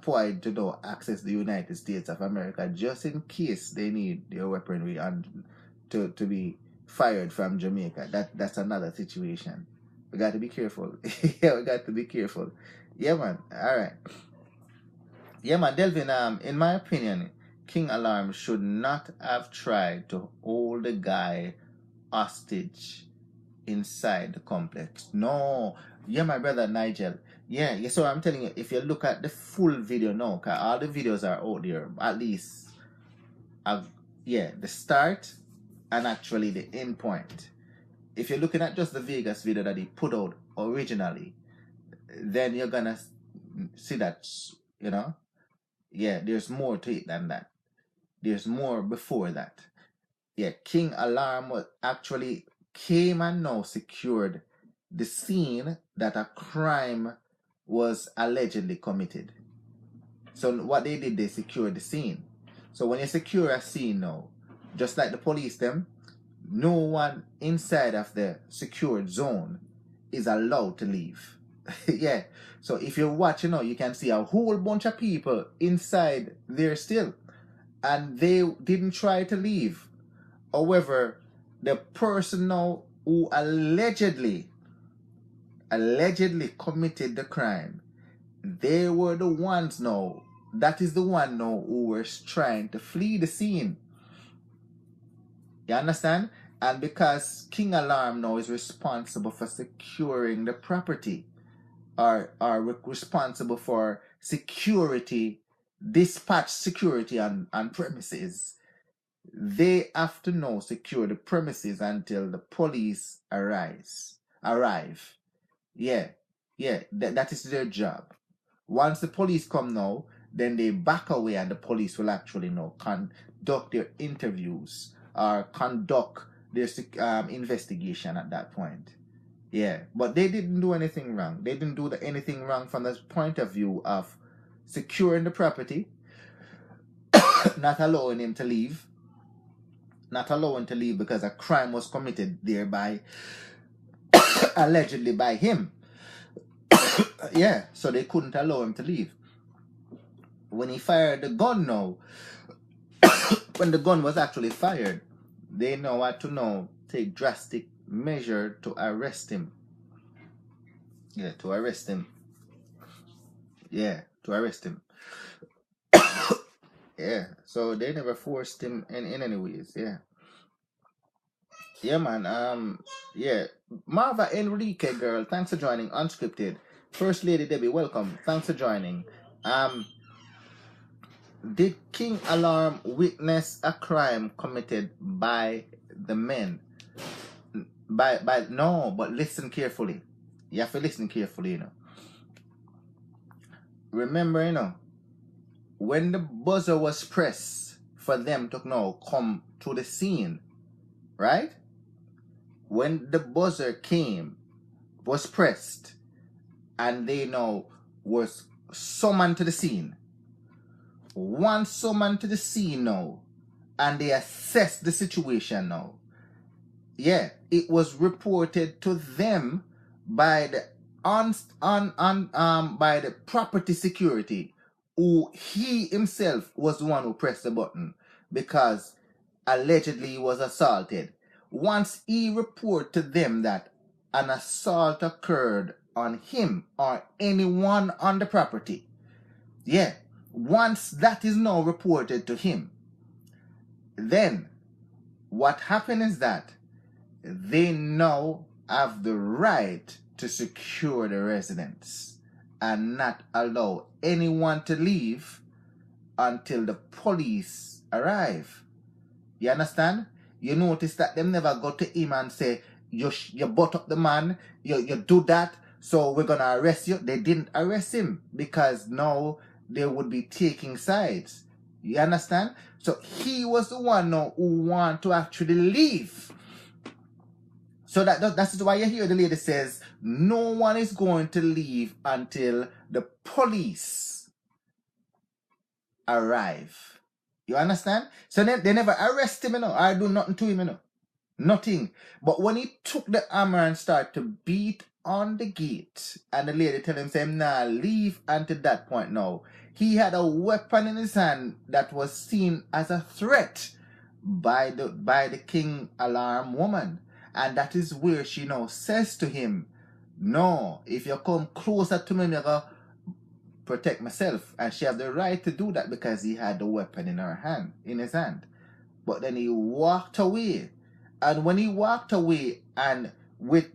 point to access the United States of America, just in case they need their weaponry and to be fired from Jamaica. That's another situation. We got to be careful. Yeah, we got to be careful. Yeah, man. All right. Yeah, man. Delvin, in my opinion, KingAlarm should not have tried to hold the guy hostage inside the complex. No. Yeah, my brother Nigel. Yeah, so I'm telling you, if you look at the full video now, because all the videos are out there, at least, the start and actually the end point. If you're looking at just the Vegas video that he put out originally, then you're gonna see that, there's more to it than that. There's more before that. Yeah, KingAlarm actually came and now secured the scene that a crime was allegedly committed. So what they did, they secured the scene. So when you secure a scene now, just like the police them, no one inside of the secured zone is allowed to leave. Yeah. So if you watch, you can see a whole bunch of people inside there still. And they didn't try to leave. However, the person now who allegedly committed the crime, they were the ones now that is the one now who was trying to flee the scene. You understand? And because KingAlarm now is responsible for securing the property, are responsible for security, dispatch security on premises, they have to now secure the premises until the police arrive. Yeah, that is their job. Once the police come now, then they back away and the police will actually now conduct their interviews or conduct their investigation at that point. Yeah, but they didn't do anything wrong. They didn't do anything wrong from the point of view of securing the property, not allowing him to leave, because a crime was committed thereby, allegedly by him. Yeah, so they couldn't allow him to leave. When he fired the gun now, when the gun was actually fired, they now had to now take drastic measure to arrest him. Yeah, to arrest him. Yeah, so they never forced him in any ways. Yeah, man. Yeah. Marva Enrique, girl, thanks for joining. Unscripted. First Lady Debbie, welcome. Thanks for joining. Did KingAlarm witness a crime committed by the men? No, but listen carefully. You have to listen carefully, you know. Remember, you know, when the buzzer was pressed for them to now come to the scene, right? When the buzzer was pressed, and they now was summoned to the scene. Once summoned to the scene now, and they assessed the situation now. Yeah, it was reported to them by the by the property security, who he himself was the one who pressed the button because allegedly he was assaulted. Once he reported to them that an assault occurred on him or anyone on the property, yeah, once that is now reported to him, then what happened is that they now have the right to secure the residence and not allow anyone to leave until the police arrive. You understand? You notice that them never go to him and say, you butt up the man, you do that, so we're gonna arrest you. They didn't arrest him because now they would be taking sides. You understand? So he was the one now who want to actually leave. So that's why you hear the lady says, no one is going to leave until the police arrive. You understand? So they never arrest him, you know, or do nothing to him, you know. Nothing. But when he took the hammer and started to beat on the gate, and the lady tell him, say, nah, leave until that point now, he had a weapon in his hand that was seen as a threat by the KingAlarm woman. And that is where she now says to him, no, if you come closer to me, I'm going to protect myself. And she had the right to do that because he had the weapon in his hand. But then he walked away. And when he walked away, and with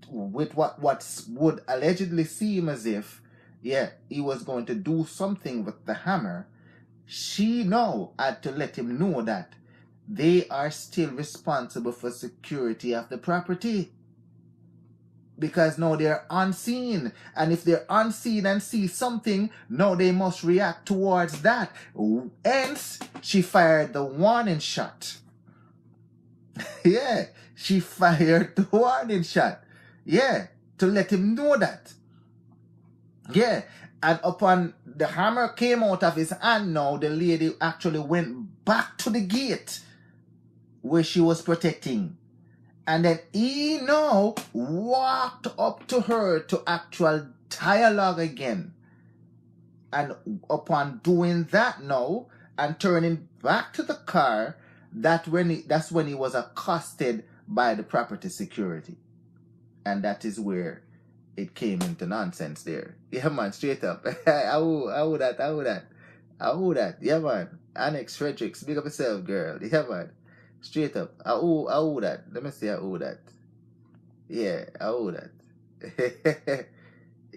what would allegedly seem as if, yeah, he was going to do something with the hammer, she now had to let him know that they are still responsible for security of the property. Because now they're unseen. And if they're unseen and see something, now they must react towards that. Hence, she fired the warning shot. Yeah, she fired the warning shot. Yeah, to let him know that. Yeah, and upon the hammer came out of his hand now, the lady actually went back to the gate where she was protecting. And then he now walked up to her to actual dialogue again. And upon doing that now and turning back to the car, that's when he was accosted by the property security. And that is where it came into nonsense there. Yeah, man, straight up. I would that. Yeah, man. Annex Fredericks, big up yourself, girl. Yeah, man. Straight up. I would that. Let me see, I would that. Yeah, I would that.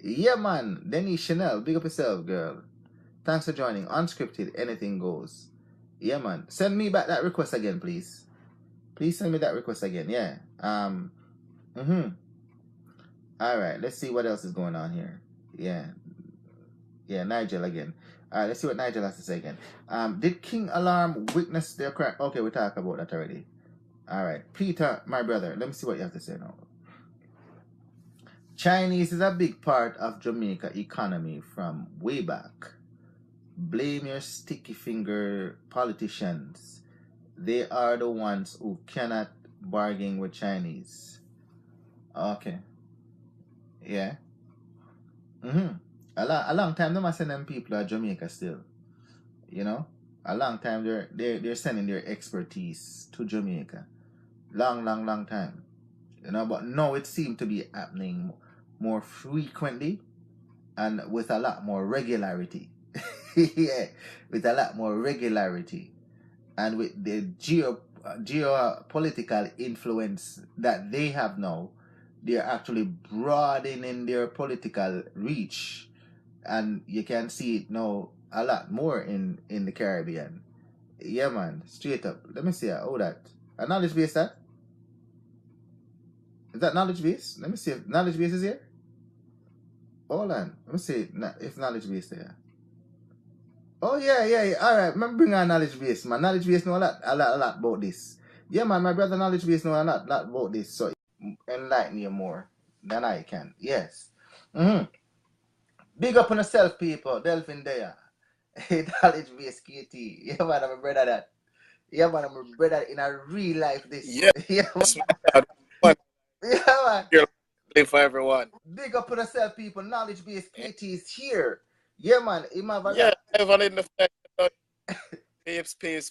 Yeah, man. Denise Chanel, big up yourself, girl. Thanks for joining. Unscripted, anything goes. Yeah, man. Send me back that request again, please. Please send me that request again. Yeah. All right. Let's see what else is going on here. Yeah. Yeah, Nigel again. All right. Let's see what Nigel has to say again. Did KingAlarm witness their crime? Okay, we talked about that already. All right. Peter, my brother. Let me see what you have to say now. Chinese is a big part of Jamaica economy from way back. Blame your sticky finger politicians. They are the ones who cannot bargain with Chinese. Okay. Yeah. A long time they must send them people at Jamaica still. You know? A long time they're sending their expertise to Jamaica. Long time. You know, but now it seems to be happening more frequently and with a lot more regularity. Yeah, with a lot more regularity. And with the geopolitical influence that they have now, they're actually broadening their political reach, and you can see it now a lot more in the Caribbean. Yeah, man, straight up. Let me see how that a knowledge base that is that knowledge base. Let me see if knowledge base is here. Hold on. Let me see if knowledge base there. Oh yeah. All right, man, bring on knowledge base, man. Knowledge base know a lot about this. Yeah, man, my brother knowledge base know a lot about this. So enlighten you more than I can. Yes. Big up on yourself, people. Delvin there. Hey, knowledge base KT. Yeah, man, I'm a brother that. Yeah, man, I'm a brother in a real life. This. Yeah, Yeah, man. Yeah, man. For everyone. Big up on yourself, people. Knowledge base KT is here. Yeah, man. Yeah, everyone in the flesh. Space.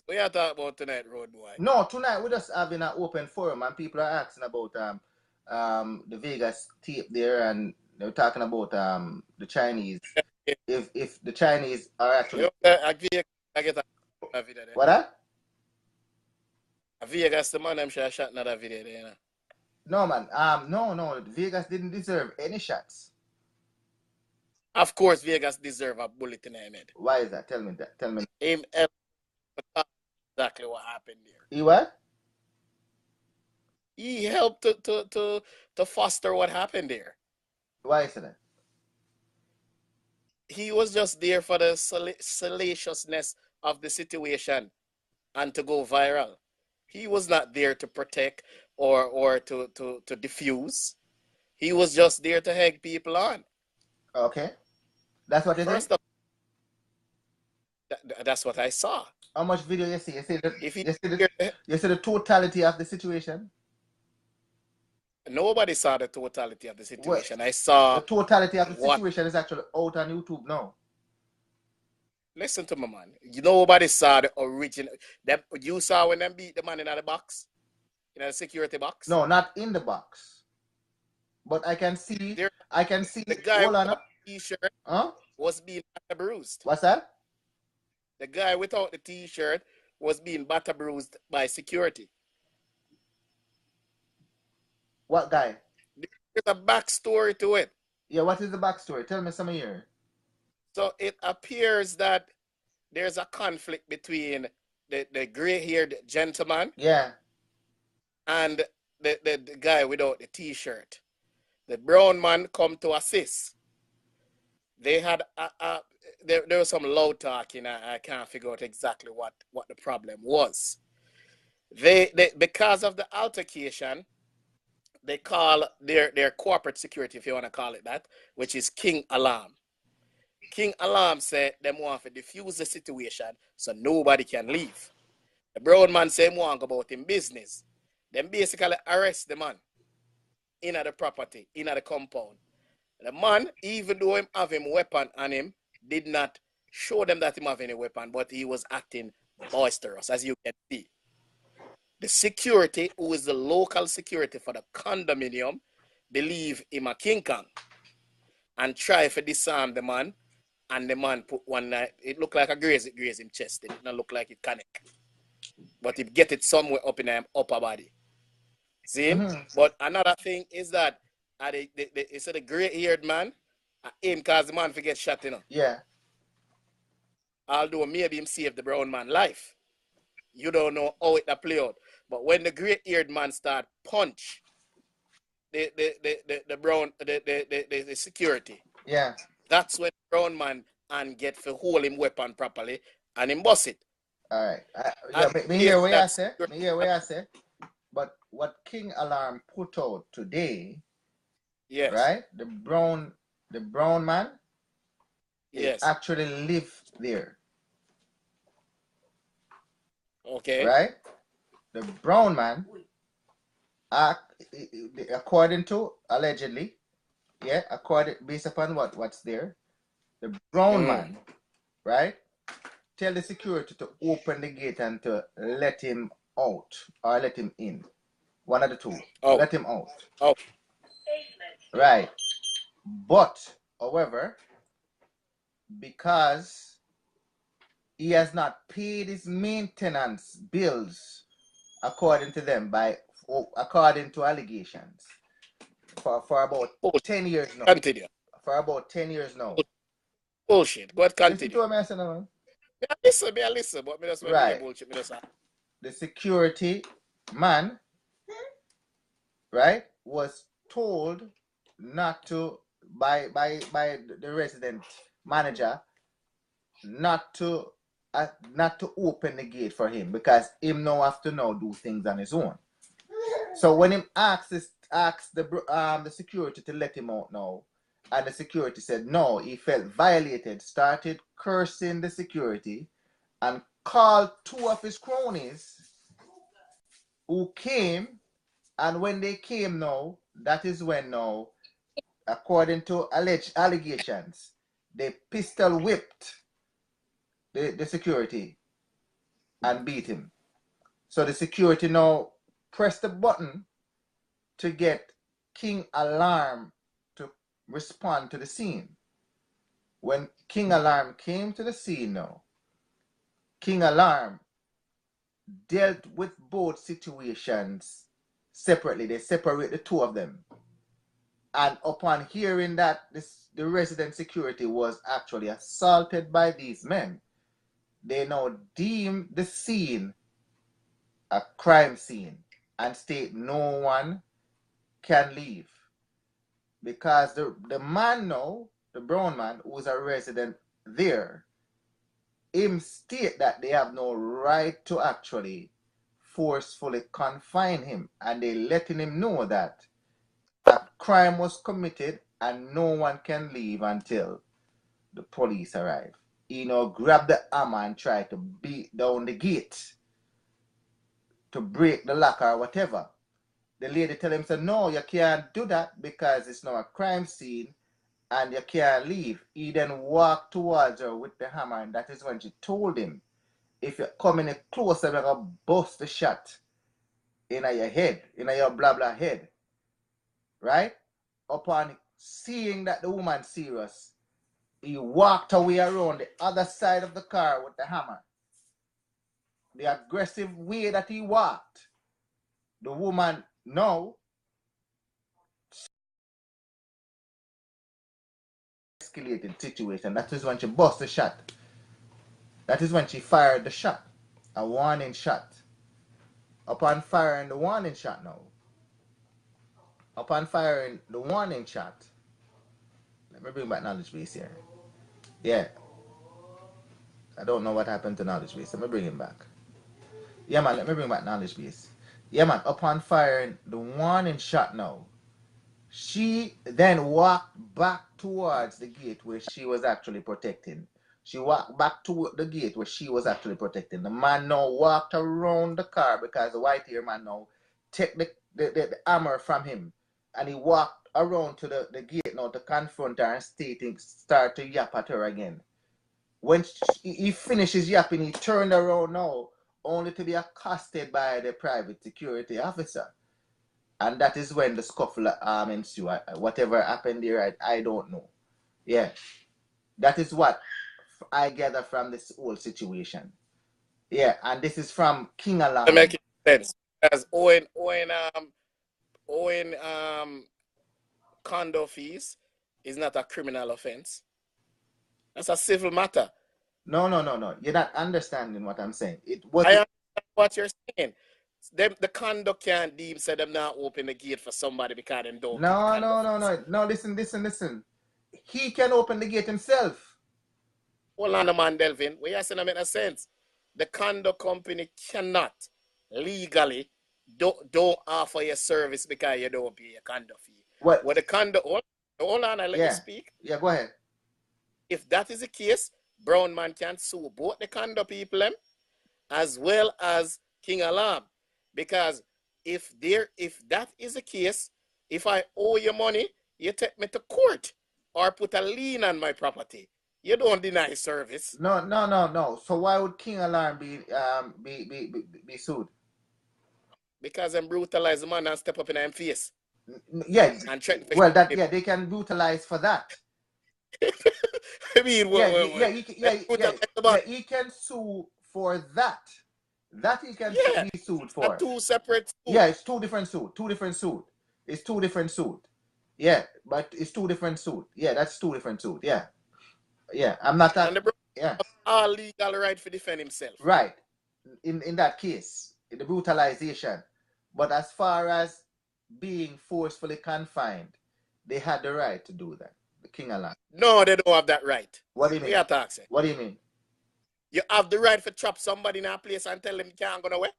What you talking about tonight, road boy? No, tonight we're just having an open forum and people are asking about the Vegas tape there, and they're talking about the Chinese. If the Chinese are actually I get a video there. What that? Vegas the man I'm sure shot another video there, you know? No, man. No. Vegas didn't deserve any shots. Of course, Vegas deserve a bullet in their head. Why is that? Tell me that. Tell me. Him exactly what happened there. He what? He helped to foster what happened there. Why is that? He was just there for the salaciousness of the situation and to go viral. He was not there to protect or to diffuse. He was just there to egg people on. Okay. That's what it is? That's what I saw. How much video you see? You see the totality of the situation? Nobody saw the totality of the situation. I saw the totality of the situation is actually out on YouTube now. Listen to me, man. Nobody saw the original. You saw when them beat the man in the box? In the security box? No, not in the box. But I can see the guy without the t-shirt was being batter bruised. What's that? The guy without the t-shirt was being batter bruised by security. What guy? There's a backstory to it. Yeah, what is the backstory? Tell me some here. So it appears that there's a conflict between the gray-haired gentleman, and the guy without the t-shirt. The brown man come to assist. They had there was some loud talking. I can't figure out exactly what the problem was. They because of the altercation, they call their corporate security, if you want to call it that, which is KingAlarm. KingAlarm said them want to diffuse the situation so nobody can leave. The brown man said he want to go about in business. Them basically arrest the man in the property, in the compound. The man, even though him have him weapon on him, did not show them that he have any weapon, but he was acting boisterous, as you can see. The security, who is the local security for the condominium, believe him a King Kong and try to disarm the man, and the man put one knife. It looked like a graze him chest. It didn't look like it connect. But it get it somewhere up in him upper body. See? But another thing is that it's the gray-haired man, him cause the man forget shot, you know. Yeah. Although maybe him saved the brown man life. You don't know how it play out. But when the gray-haired man start punch the brown the security. Yeah. That's when the brown man and get to hold him weapon properly and him bust it. All right. Yeah, me hear what I say. Me hear what I say. But what KingAlarm put out today, yes, right? The brown man, yes, actually live there. Okay. Right? The brown man, according to allegedly, yeah, based upon what's there, the brown man, right? Tell the security to open the gate and to let him out or let him in. One of the two. Let him out. Right. But, however, because he has not paid his maintenance bills according to them, according to allegations, for about 10 years now. Continue. For about 10 years now. Bullshit. What continue? Listen to me, I said, man. I listen, but me just right. Bullshit. Me just the security man, right, was told not to by the resident manager not to open the gate for him because him now have to now do things on his own. So when him asked the security to let him out now, and the security said no, he felt violated, started cursing the security, and called two of his cronies who came, and when they came now, that is when now, according to alleged allegations, they pistol whipped the security and beat him. So the security now pressed the button to get KingAlarm to respond to the scene. When KingAlarm came to the scene now, KingAlarm dealt with both situations separately. They separate the two of them. And upon hearing that the resident security was actually assaulted by these men, they now deem the scene a crime scene and state no one can leave. Because the man now, the brown man, who's a resident there, him state that they have no right to actually forcefully confine him, and they letting him know that a crime was committed and no one can leave until the police arrive. He now grab the hammer and try to beat down the gate to break the lock or whatever. The lady tell him, so no, you can't do that because it's not a crime scene and you can't leave. He then walked towards her with the hammer, and that is when she told him, if you come any closer, I'm going to bust the shot in your head, in your blah blah head. Right? Upon seeing that the woman serious, he walked away around the other side of the car with the hammer. The aggressive way that he walked, the woman now escalated situation. That is when she bust the shot. That is when she fired the shot, a warning shot. Upon firing the warning shot now, let me bring back knowledge base here. Yeah. I don't know what happened to knowledge base. Let me bring him back. Yeah, man, let me bring back knowledge base. Yeah, man, upon firing the warning shot now, she then walked back towards the gate where she was actually protecting. She walked back to the gate where she was actually protecting. The man now walked around the car because the white hair man now took the hammer from him, and he walked around to the gate now to confront her and start to yap at her again. When he finishes yapping, he turned around now, only to be accosted by the private security officer. And that is when the scuffle ensued. Whatever happened there, I don't know. Yeah. That is what I gather from this whole situation. Yeah, and this is from KingAlarm. Making sense. As owing condo fees is not a criminal offense. That's a civil matter. No. You're not understanding what I'm saying. I understand what you're saying. The condo can't deem say them not open the gate for somebody because them don't pay the condo fees. No. Listen. He can open the gate himself. Hold on, man, Delvin. What you're saying make no sense. The condo company cannot legally don't offer your service because you don't pay a condo fee. What? The condo, hold on, I let you speak. Yeah, go ahead. If that is the case, Brown Man can sue both the condo people as well as KingAlarm. Because if that is the case, if I owe you money, you take me to court or put a lien on my property. You don't deny service. No. So why would KingAlarm be sued? Because them brutalize the man and step up in their face. Yeah. And they can brutalize for that. I mean, he can sue for that. That he can be sued for. Two separate suits. Yeah, it's two different suits. It's two different suits. Yeah, but it's two different suits. Yeah, that's two different suits. Yeah. I'm not that. And all legal right to defend himself. Right. In that case, in the brutalization. But as far as being forcefully confined, they had the right to do that. The KingAlarm. No, they don't have that right. What do you mean? What do you mean? You have the right to trap somebody in a place and tell them you can't go nowhere.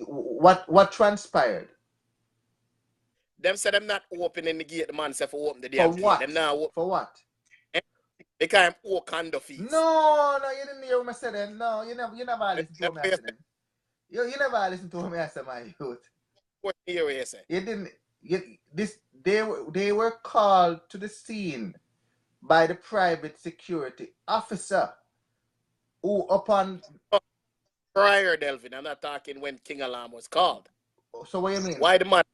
What transpired? Them said them not opening the gate. The man said for open the damn gate. Them now for what? They can't owe condo fees. No, you didn't hear me say that. No, you never listen to me. I said you never listen to me. I said my youth. What you say? You didn't. They were called to the scene by the private security officer. Who upon prior, Delvin, I'm not talking when KingAlarm was called. So what do you mean? Why the man?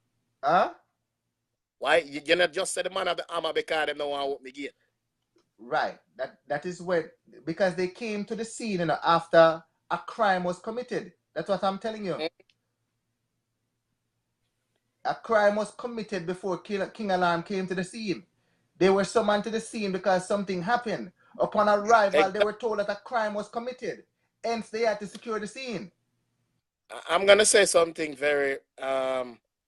Huh? Why you not just say the man of the armor because they don't want to open the gate? Right. That is when, because they came to the scene, after a crime was committed. That's what I'm telling you. A crime was committed before KingAlarm came to the scene. They were summoned to the scene because something happened. Upon arrival, they were told that a crime was committed. Hence, they had to secure the scene. I'm going to say something very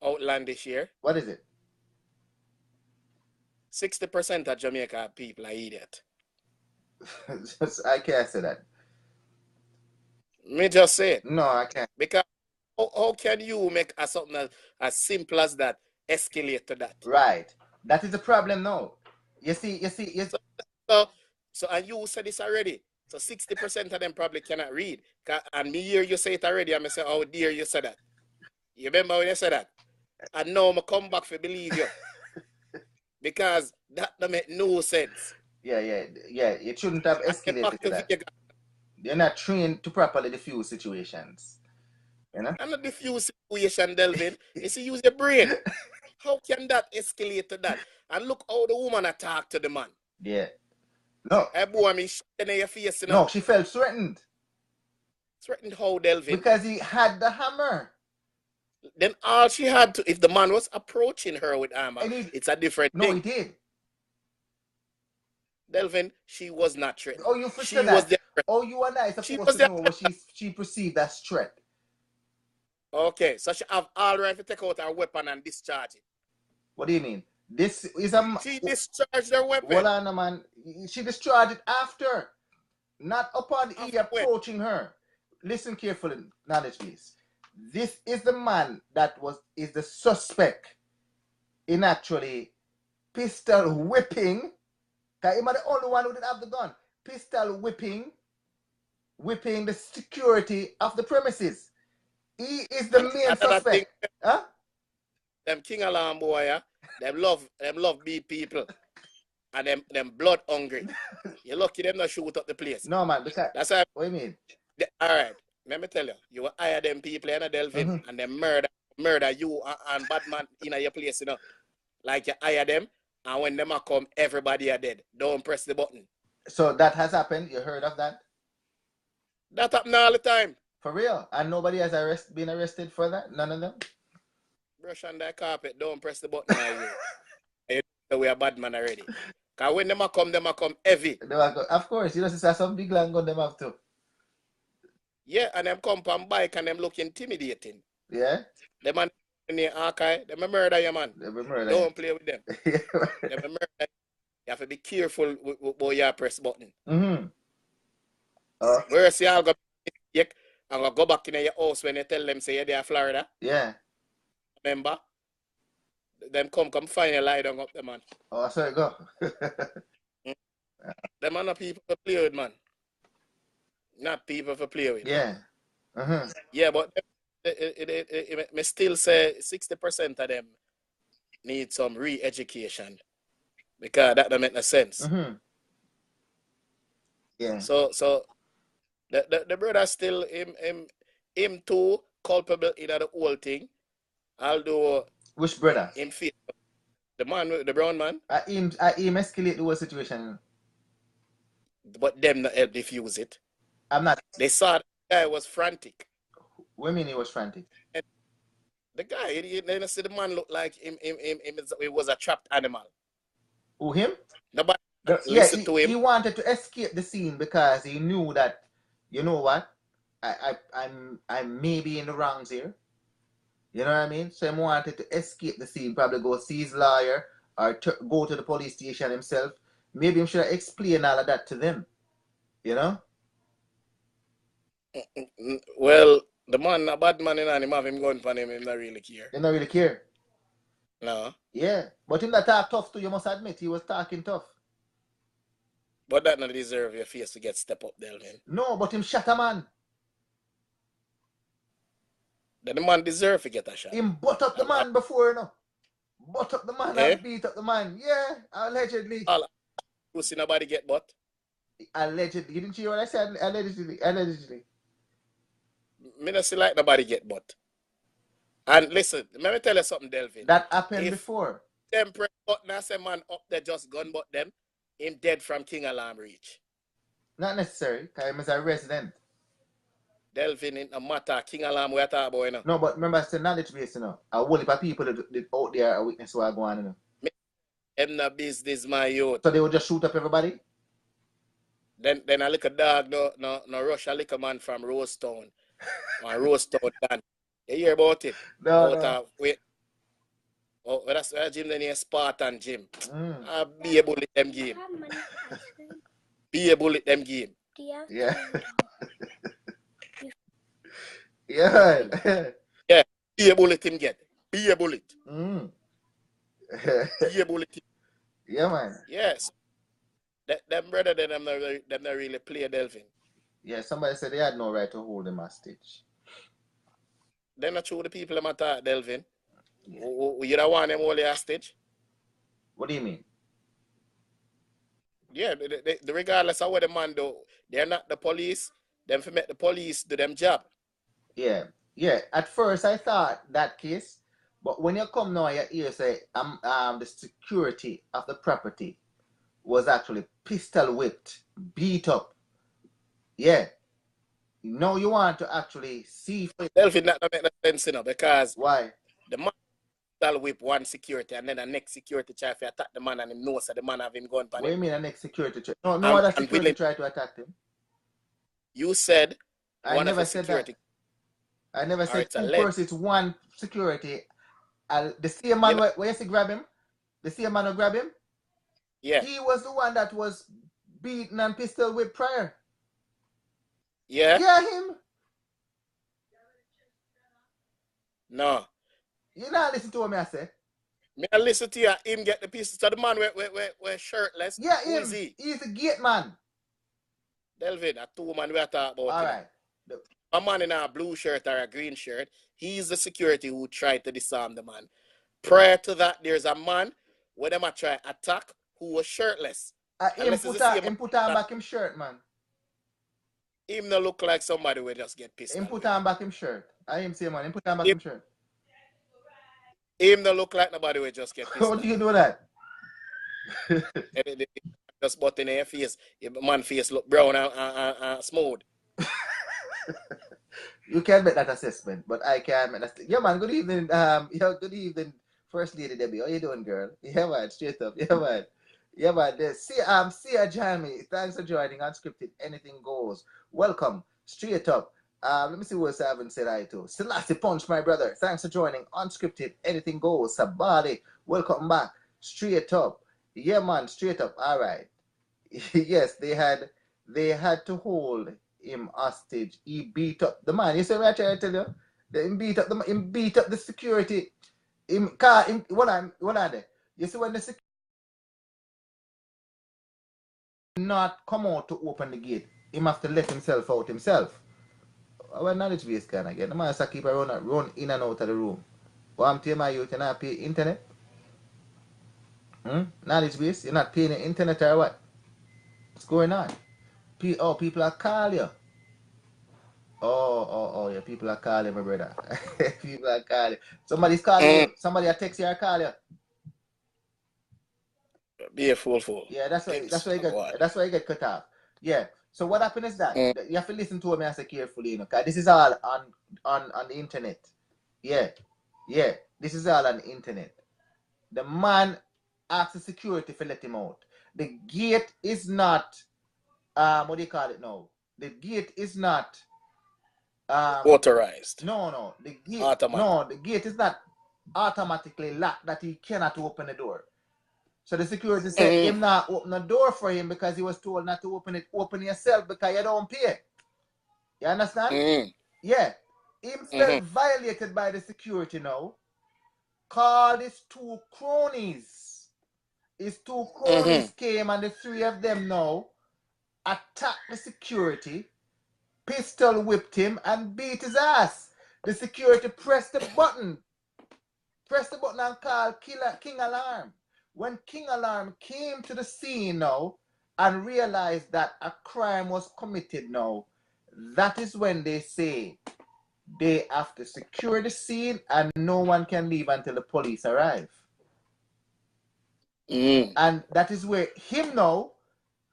outlandish here. What is it? 60% of Jamaica people are idiots. I can't say that. Me just say it. No, I can't. Because how can you make something as simple as that escalate to that? Right. That is the problem now. You see. So and you said this already. So 60% of them probably cannot read. And me hear you say it already, and I say, oh dear, you said that. You remember when you said that? And now I come back to believe you. Because that don't make no sense. Yeah. It shouldn't have escalated to that. They're not trained to properly diffuse situations. You know? I'm not diffuse situation, Delvin. You see, use your brain. How can that escalate to that? And look how the woman attacked to the man. Yeah. No. Hey, boy, me in your face, No, she felt threatened. Threatened how, Delvin? Because he had the hammer. Then all she had to, if the man was approaching her with hammer, it's a different thing. No, he did. Delvin, she was not threatened. Oh, you forgot that. You and I supposed to know what she perceived as threat. Okay, so she have all right to take out her weapon and discharge it. What do you mean? This is She discharged her weapon. Hold on, man. She discharged it after, not upon he approaching her. Listen carefully, knowledge, please. This is the man that is the suspect in actually pistol whipping. Because he was the only one who didn't have the gun. Pistol whipping the security of the premises. He is the main suspect. Huh? Them KingAlarm boy, them love beat people. And them blood hungry. You're lucky them not shoot up the place. No, man, because that's what you mean? All right. Let me tell you, you will hire them people in a Delvin and them murder murder you and bad man in your place, you know. Like you hire them, and when them come, everybody are dead. Don't press the button. So that has happened? You heard of that? That happen all the time. For real? And nobody has been arrested for that? None of them? Brush on that carpet, don't press the button now. We are bad man already. Because when them come heavy. Of course, you know, sister, some big land gun them have to. Yeah, and them come on bike and them look intimidating. Yeah? Them man in the archive, them murder you, man. Don't play with them. Them murder you. You have to be careful with your press button. Mm-hmm. Whereas you go and go back in your house when you tell them say you're there in Florida. Yeah. Remember? Them come find you lie down up the man. Oh, so it go. Them are not people to play with, man. Not people to play with. Yeah. Uh-huh. Yeah, but me still say 60% of them need some re-education. Because that don't make no sense. Mm-hmm. Yeah. So the brother still him too culpable in the whole thing. Although which brother? Him feel the man, the brown man. Him escalate the whole situation. But them not help defuse it. I'm not. They saw the guy was frantic. What do you mean he was frantic? And the guy, they see the man look like him was a trapped animal. Who, him? Nobody listened to him. He wanted to escape the scene because he knew that, you know what, I'm maybe in the wrongs here. You know what I mean? So he wanted to escape the scene, probably go see his lawyer or go to the police station himself. Maybe he should have explained all of that to them. You know? Well, the man, a bad man, and him have him going for him, he not really care. He not really care? No. Yeah. But him that talk tough too, you must admit. He was talking tough. But that not deserve your face to get step up, Delvin. No, but him shot a man. Then the man deserve to get a shot. Him butt up the man before, no? Butt up the man and beat up the man. Yeah, allegedly. You see nobody get butt? Allegedly. You didn't hear what I said? Allegedly. Me not see like nobody get butt. And listen, let me tell you something, Delvin. That happened before. Them press button and say man up there just gun but them, him dead from KingAlarm reach. Not necessary, because I'm a resident. Delvin in a matter, KingAlarm we are talking about, you know. No, but remember, it's a knowledge base, you know. A whole heap of people that out there are witness what going on, you know. Them no business, my youth. So they would just shoot up everybody? Then a little dog no rush a little man from Rosetown. Or Rosetown Dan. You hear about it? No. Wait. Oh, that's where Jim then Spartan Jim. Be a bullet them game. Be a bullet them game. Yeah. Yeah. Yeah. Be a bullet him get. Be a bullet. Be a bullet. Yeah, man. Yes. Them brother them not really play Delvin. Yeah, somebody said they had no right to hold him hostage. They're not true the people them attack Delvin. Yeah. You don't want them hold hostage? What do you mean? Yeah, they regardless of what the man do, they're not the police. Them for make the police do them job. Yeah. Yeah. At first I thought that case, but when you come now, you hear say the security of the property was actually pistol whipped, beat up. Yeah. No, you want to actually see. Delvin, that don't make no sense, you know, because why? The man pistol whip one security and then the next security try to attack the man and him knows that the man have him gun. What do you mean the next security try? No other security try to attack him. You said I never said that. I never said two persons, it's one security. The same man where you see grab him? The same man who grab him? Yeah. He was the one that was beaten and pistol whipped prior. Yeah? Yeah, him. No. You not listen to what I say? Me I listen to you, him get the pieces to the man we're shirtless. Yeah, who him. Is he? He's a gate man. Delvin, a two man we are talking about. Alright. A man in a blue shirt or a green shirt, he's the security who tried to disarm the man. Prior to that, there's a man where them a try attack who was shirtless. Him put on back him shirt, man. Him no look like somebody will just get pissed. Him put on back him shirt. I him say, man, him put on back him shirt. Him don't look like nobody will just get pissed. How do you know that? Just button in your face. Your man face look brown and smooth. You can make that assessment, but I can't make that. Yeah, man. Good evening. Good evening, First Lady Debbie. How you doing, girl? Yeah, man. Straight up. Yeah, man. Yeah, man. See ya, Jamie. Thanks for joining Unscripted. Anything goes. Welcome. Straight up. Let me see who else I haven't said hi to. Selassie Punch, my brother. Thanks for joining Unscripted. Anything goes. Sabali. Welcome back. Straight up. Yeah, man. Straight up. All right. Yes, they had to hold him hostage. He beat up the man. You see what I try to tell you? He beat up the security. What are they? You see when the security not come out to open the gate, he have to let himself out himself. Well, knowledge base can again. The man has to keep run in and out of the room. What I'm telling my youth, you not pay internet? Knowledge base, you're not paying the internet or what? What's going on? People are calling you. Oh, yeah, people are calling my brother. People are calling. Somebody's calling you. Somebody a text you or call you. Be a fool. Yeah, that's why you get cut off. Yeah. So what happened is that you have to listen to me and say carefully, because this is all on the internet. Yeah. This is all on the internet. The man asked the security to let him out. The gate is not what do you call it now? The gate is not authorized. No. The gate is not automatically locked that he cannot open the door. So the security said him not open the door for him because he was told not to open it. Open yourself because you don't pay. You understand? Yeah. Him felt violated by the security now. Called his two cronies. His two cronies came and the three of them now attacked the security, pistol whipped him and beat his ass. The security pressed the button and called KingAlarm. When KingAlarm came to the scene now and realized that a crime was committed now, that is when they say they have to secure the scene and no one can leave until the police arrive. And that is where him now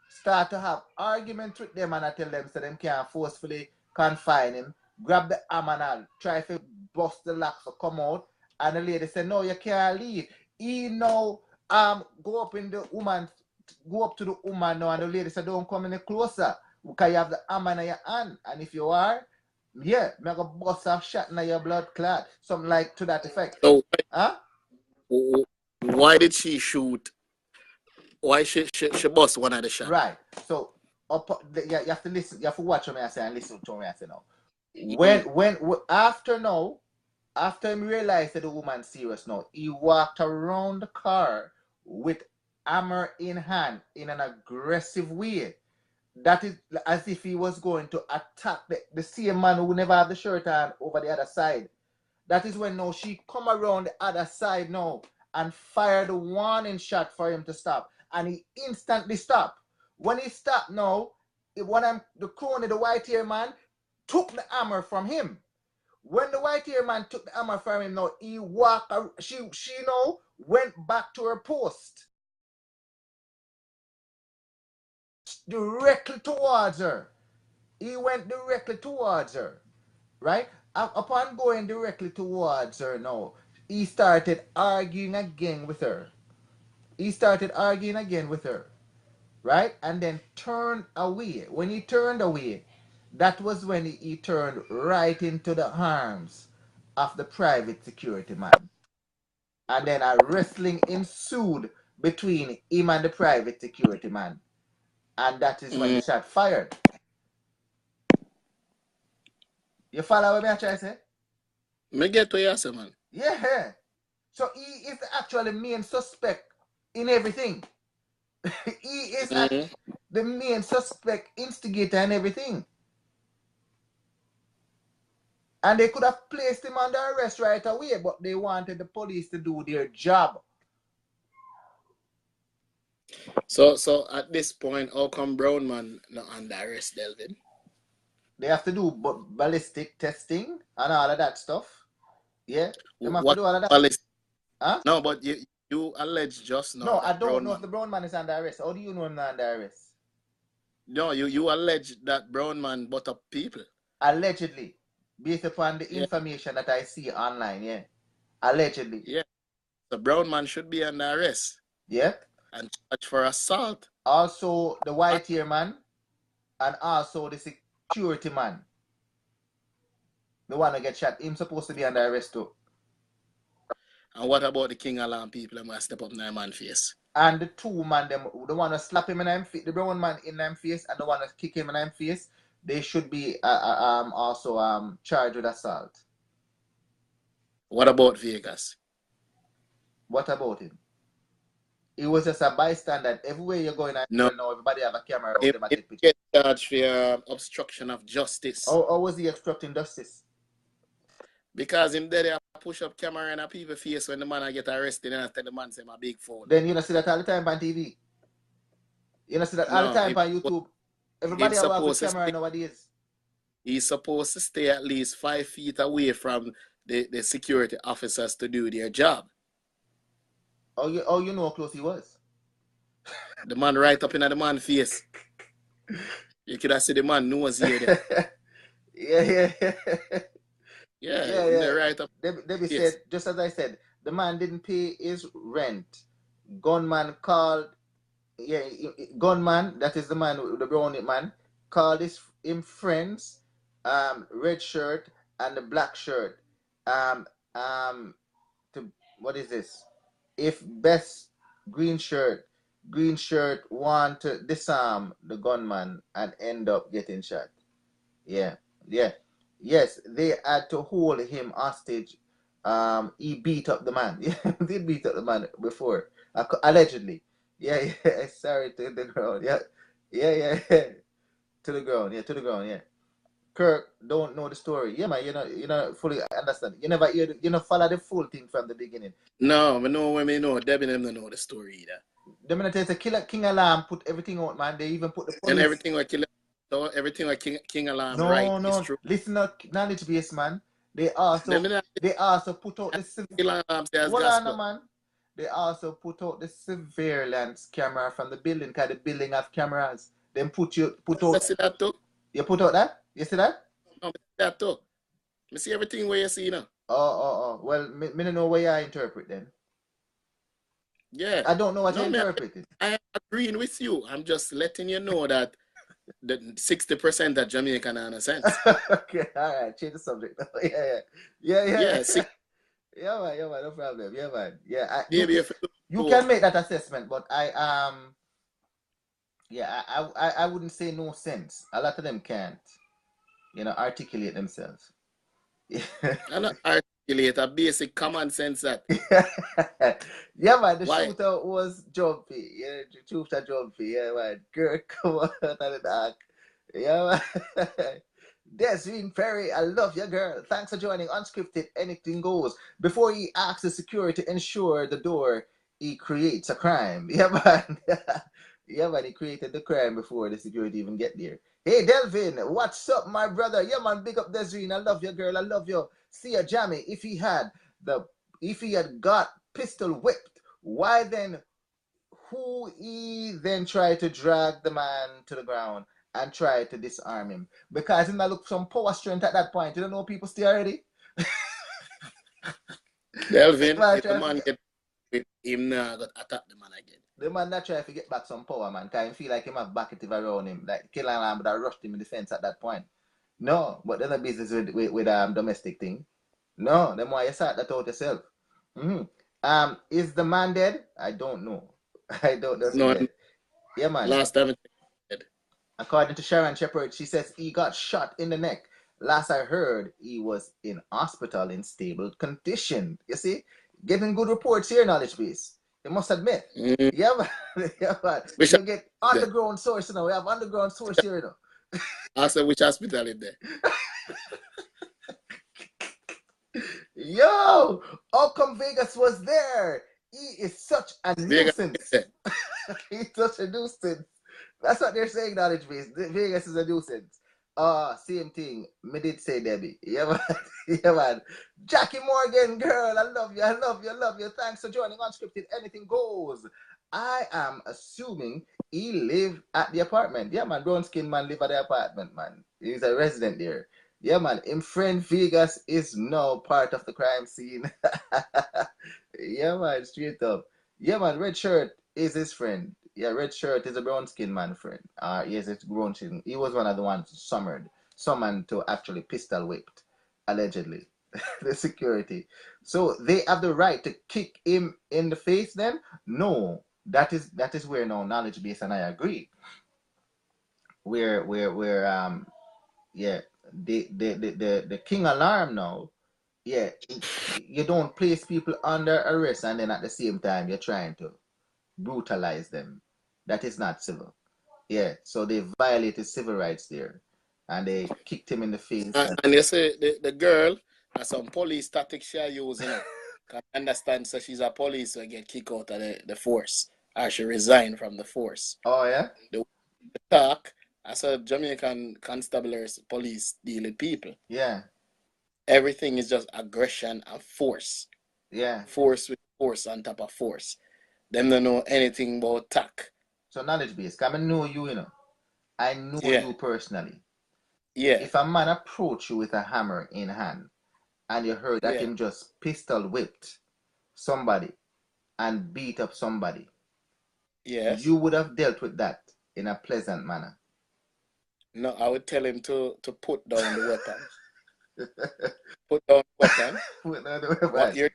start to have argument with them and I tell them so them can't forcefully confine him, grab the hammer and try to bust the lock to come out. And the lady said, no, you can't leave. He now go up to the woman now, and the lady said, don't come any closer because you have the hammer in your hand. And if you are, yeah, I'm going to bust off shot in your blood clot. Something like to that effect. So, why did she shoot? Why she bust one of the shots? Right. So you have to listen. You have to watch what I say and listen to what I say now. After he realized that the woman's serious now, he walked around the car with hammer in hand in an aggressive way. That is as if he was going to attack the same man who never had the shirt on over the other side. That is when now she come around the other side now and fired a warning shot for him to stop. And he instantly stopped. When he stopped now, the white hair man, took the hammer from him. When the white hair man took the hammer from him now, he walked, she now went back to her post. Directly towards her. He went directly towards her. Right? Upon going directly towards her now, he started arguing again with her. Right? And then turned away. When he turned away, that was when he turned right into the arms of the private security man. And then a wrestling ensued between him and the private security man. And that is when the shot fired. You follow what I'm trying to say? Me get to you, man. Yeah. So he is actually the main suspect in everything. He is the main suspect, instigator and everything. And they could have placed him under arrest right away, but they wanted the police to do their job. So at this point, how come Brown man not under arrest, Delvin? They have to do ballistic testing and all of that stuff. Yeah, they have to do all of that. Huh? No, but you allege just now No, I that don't brown know if man. the brown man is under arrest. How do you know I'm not under arrest? No, you allege that brown man butt up people. Allegedly, based upon the Yeah. information that I see online, yeah. Allegedly. Yeah. The brown man should be under arrest. Yeah. And charged for assault. Also, the white hair man, and also the security man. The one who get shot. Him supposed to be under arrest too. And what about the KingAlarm people that must step up in their man face? And the two man, them, the one who slap him in them face, the brown man in them face, and the one who kick him in them face, they should be also charged with assault. What about Vegas? What about him? He was just a bystander. Everywhere you're going, no, now everybody have a camera around them and take pictures. Get charged for obstruction of justice. How was he obstructing justice? Because him there push up camera in a people's face when the man get arrested and I tell the man say my big phone. Then you don't see that all the time on TV. You don't see that all the time on YouTube. Everybody have a camera nowadays. He's supposed to stay at least 5 feet away from the security officers to do their job. Oh, you know how close he was? The man right up in the man's face. You could have seen the man nose here there. Yeah. Right up. Debbie said, just as I said, the man didn't pay his rent. Gunman called, gunman, that is the man, the brown man, called him friends, red shirt and the black shirt. What is this? If best green shirt want to disarm the gunman and end up getting shot. Yes, they had to hold him hostage. He beat up the man. Yeah, he did beat up the man before, allegedly. Yeah. Sorry, to the ground. Yeah. To the ground. Yeah. Kirk don't know the story. Yeah, man, you know fully understand. You never follow the full thing from the beginning. No, I know when me know. Debbie them don't know the story either. The minute there's a KingAlarm put everything out, man. They even put the police. And everything like KingAlarm right is true. Listen to knowledge base, man. They also put out the man. They also put out the surveillance camera from the building, because the building have cameras. Then put out. See that too? You put out that? You see that? No, that too. I see everything where you see now. Oh. Well, me don't know where I interpret then. Yeah. I don't know what you interpreted. I am agreeing with you. I'm just letting you know that the 60% that Jamaican understand. Okay, all right. Change the subject. Yeah. Yeah, man, no problem. Yeah, man. Yeah, you can make that assessment, but I wouldn't say no sense. A lot of them can't, articulate themselves. I'm not articulate a basic common sense that. Yeah, man, the shooter was jumpy. Yeah, the shooter jumpy. Yeah, man. Girl, come on out of the dark. Yeah, man. Desiree Perry, I love you, girl. Thanks for joining Unscripted. Anything goes. Before he asks the security to ensure the door, he creates a crime. Yeah, man. Yeah, man, he created the crime before the security even get there. Hey, Delvin, what's up, my brother? Yeah, man, big up Desiree. I love you, girl. I love you. See ya, Jammy. If he had got pistol whipped, why then who he then tried to drag the man to the ground and try to disarm him? Because he might look some power strength at that point. You don't know people still already? Delvin, if the man get with him now, got attack the man again. The man that try to get back some power, man, because he feel like him have backative around him. Like KingAlarm would have rushed him in the fence at that point. No, but there's a business with domestic thing. No, then why you sort that out yourself. Is the man dead? I don't know. I don't know. No, yeah, man. Last time dead. According to Sharon Shepherd, she says he got shot in the neck. Last I heard, he was in hospital in stable condition. You see, getting good reports here, knowledge base. You must admit. Yeah, man. Yeah, man. We get underground source now. We have underground source here now. I said, which hospital is there? Yo, how come Vegas was there? He is such a nuisance. He's such a nuisance. That's what they're saying, knowledge base. Vegas is a nuisance. Same thing. Me did say Debbie. Yeah, man. Yeah, man. Jackie Morgan, girl, I love you. I love you. I love you. Thanks for joining Unscripted. Anything goes. I am assuming he live at the apartment. Yeah, man. Brown skin man live at the apartment, man. He's a resident there. Yeah, man. In friend Vegas is now part of the crime scene. Yeah, man. Straight up. Yeah, man. Red shirt is his friend. Yeah, red shirt is a brown skin man friend. Yes, it's brown skin. He was one of the ones summoned to actually pistol whipped, allegedly, the security. So they have the right to kick him in the face. Then no, that is where no knowledge base and I agree. Where yeah, the KingAlarm now. Yeah, you don't place people under arrest and then at the same time you're trying to brutalize them. That is not civil. Yeah, so they violated civil rights there, and they kicked him in the face. And you say the girl has some police tactics she use, you know. Can understand, so she's a police, so get kicked out of the force, or she resigned from the force. Oh yeah. The talk as a Jamaican constabulary police deal with people. Yeah. Everything is just aggression and force. Yeah. Force with force on top of force. Them don't know anything about tack. So knowledge base. Come and know you, you know. I know you personally. Yeah. If a man approach you with a hammer in hand, and you heard that him just pistol whipped somebody and beat up somebody, yes, you would have dealt with that in a pleasant manner. No, I would tell him to put down the weapon. Put down the weapon. Put down the weapon. But you're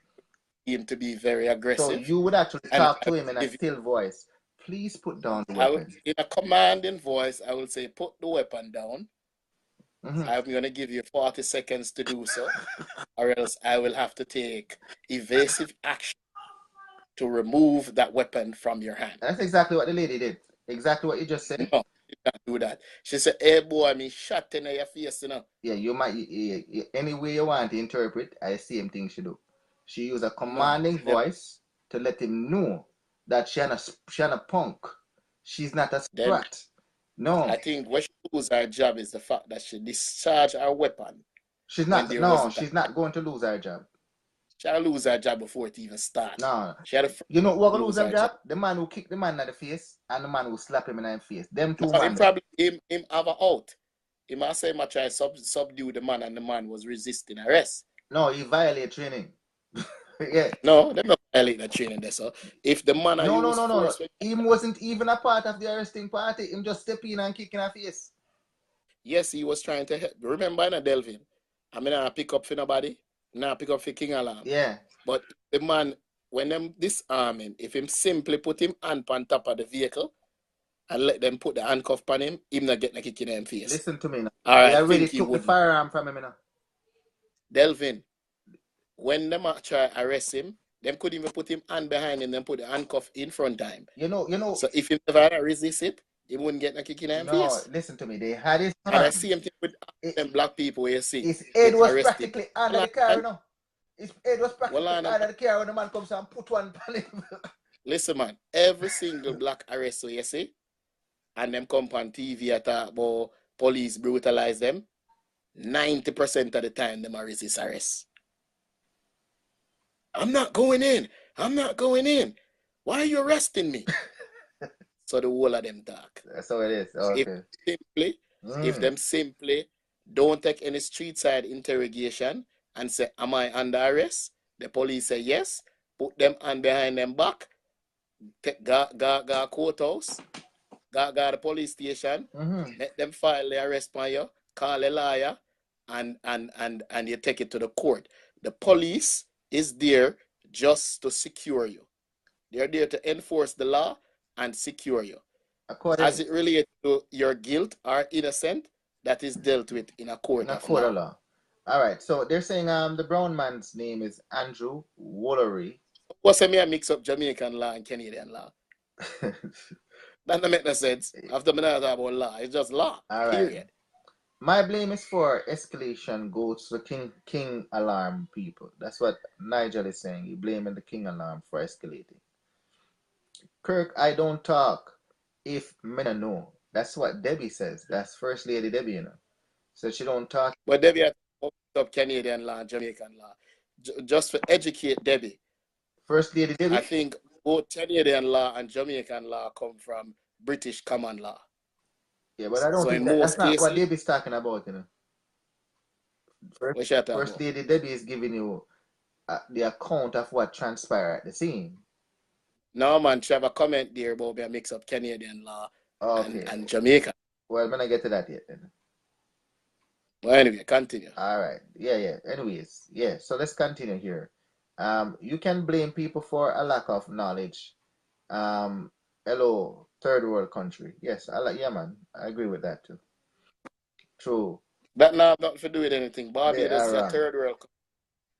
him to be very aggressive. So you would actually talk to him in a still voice. Please put down the weapon. In a commanding voice, I will say, put the weapon down. Mm-hmm. I'm going to give you 40 seconds to do so, or else I will have to take evasive action to remove that weapon from your hand. That's exactly what the lady did. Exactly what you just said. No, you can't do that. She said, hey boy, me shot in your face, you know. Yeah, you might, any way you want to interpret, I same thing she do. She use a commanding voice to let him know that she a punk. She's not a sprat. No. I think what she lose her job is the fact that she discharged her weapon. She's not. No, she's not going to lose her job. She'll lose her job before it even starts. No. You know what will lose her job? The man who kick the man in the face and the man who slap him in the face. Them two men. Him have a out. He must say much I subdue the man and the man was resisting arrest. No, he violate training. Yeah. No, they don't violate the training there, so if the man No. He wasn't even a part of the arresting party. Him just step in and kick in her face. Yes, he was trying to help. Remember in a Delvin, I mean I pick up for nobody. Now pick up for KingAlarm. Yeah. But the man, when them disarming, if him simply put him hand on top of the vehicle and let them put the handcuff on him not getting a kick in him face. Listen to me now. All right, I already took the firearm from him now. Delvin, when them try arrest him, them couldn't even put him hand behind him and put the handcuff in front of him. You know. So if he never resist it, he wouldn't get a kick in him face. No, listen to me. They had his hand. And I see him with them black people you see. His head was practically under the car, you know. His head was practically under the car when the man comes and put one on him. Listen, man, every single black arrest you see, and them come on TV at about police brutalize them, 90% of the time them resist arrest. I'm not going in. Why are you arresting me? So the whole of them talk. That's how it is. Okay. If them simply don't take any street side interrogation and say, am I under arrest? The police say yes. Put them hand behind them back. Go courthouse. Go the police station. Let them file the arrest on you. Call a lawyer. And you take it to the court. The police is there just to secure you. They're there to enforce the law and secure you. As it relates to your guilt or innocent, that is dealt with in a court of law. All right. So they're saying the brown man's name is Andrew Woolery. What's me? I mix up Jamaican law and Canadian law. That doesn't make no sense. After me not talk about law, it's just law. All right. Period. My blame is for escalation goes to KingAlarm people. That's what Nigel is saying. He blaming the KingAlarm for escalating. Kirk, I don't talk if men know. That's what Debbie says. That's First Lady Debbie, you know. So she don't talk. But Debbie had up Canadian law and Jamaican law. Just to educate Debbie. First Lady Debbie? I think both Canadian law and Jamaican law come from British common law. Yeah, but I don't think that's not what Debbie's talking about, you know. First Lady Debbie is giving you the account of what transpired at the scene. No, man, she have a comment there about me mix up Canadian law and Jamaican. Well, I'm going to get to that yet then. Well, anyway, continue. All right. Yeah. Anyways, yeah. So let's continue here. You can blame people for a lack of knowledge. Hello, third world country. Yes, yeah, man. I agree with that too. True. That now nothing to do with anything. Barbados is a third world country,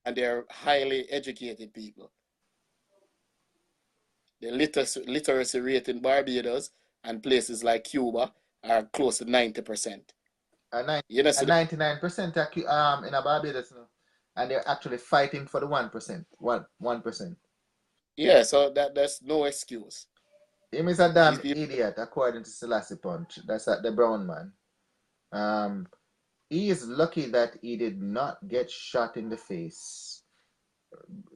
and they're highly educated people. The literacy rate in Barbados and places like Cuba are close to 90%. 99% in a Barbados, no? And they're actually fighting for the 1%. 1%. Yeah, so that's no excuse. Him is a damn idiot, according to Selassie Punch. That's the brown man. He is lucky that he did not get shot in the face.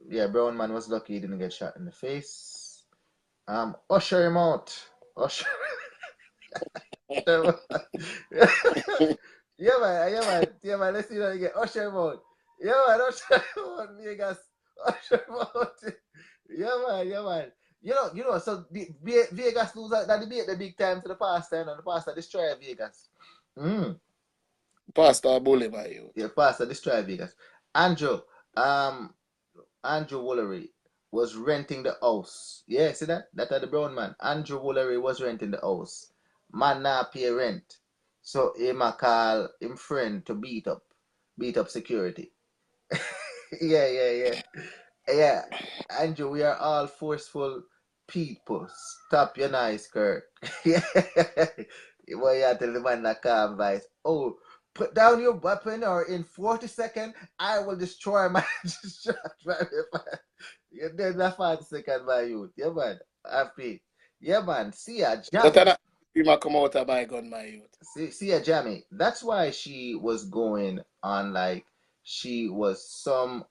Yeah, brown man was lucky he didn't get shot in the face. Usher him out. Usher. Yeah, man. Let's see that again. Usher him out. Yeah, man. Usher him out, Vegas. Usher him out. Yeah, man. You know. So Vegas lose that debate the big time to the pastor, and the pastor destroy Vegas. Pastor bully by you. Yeah, pastor destroy Vegas. Andrew Woolery was renting the house. Yeah, see that? That are the brown man. Andrew Woolery was renting the house. Man not pay rent. So him a call him friend to beat up security. Yeah. Andrew, we are all forceful people. Stop your nice skirt. Yeah. Well, you tell the man that calm voice. Oh, put down your weapon or in 40 seconds, I will destroy my Yeah, then that 40 seconds, my youth. Yeah, man. Happy. Yeah, man. See ya, Jamie. Come out of my gun, my youth. See ya, Jamie. That's why she was going on like she was some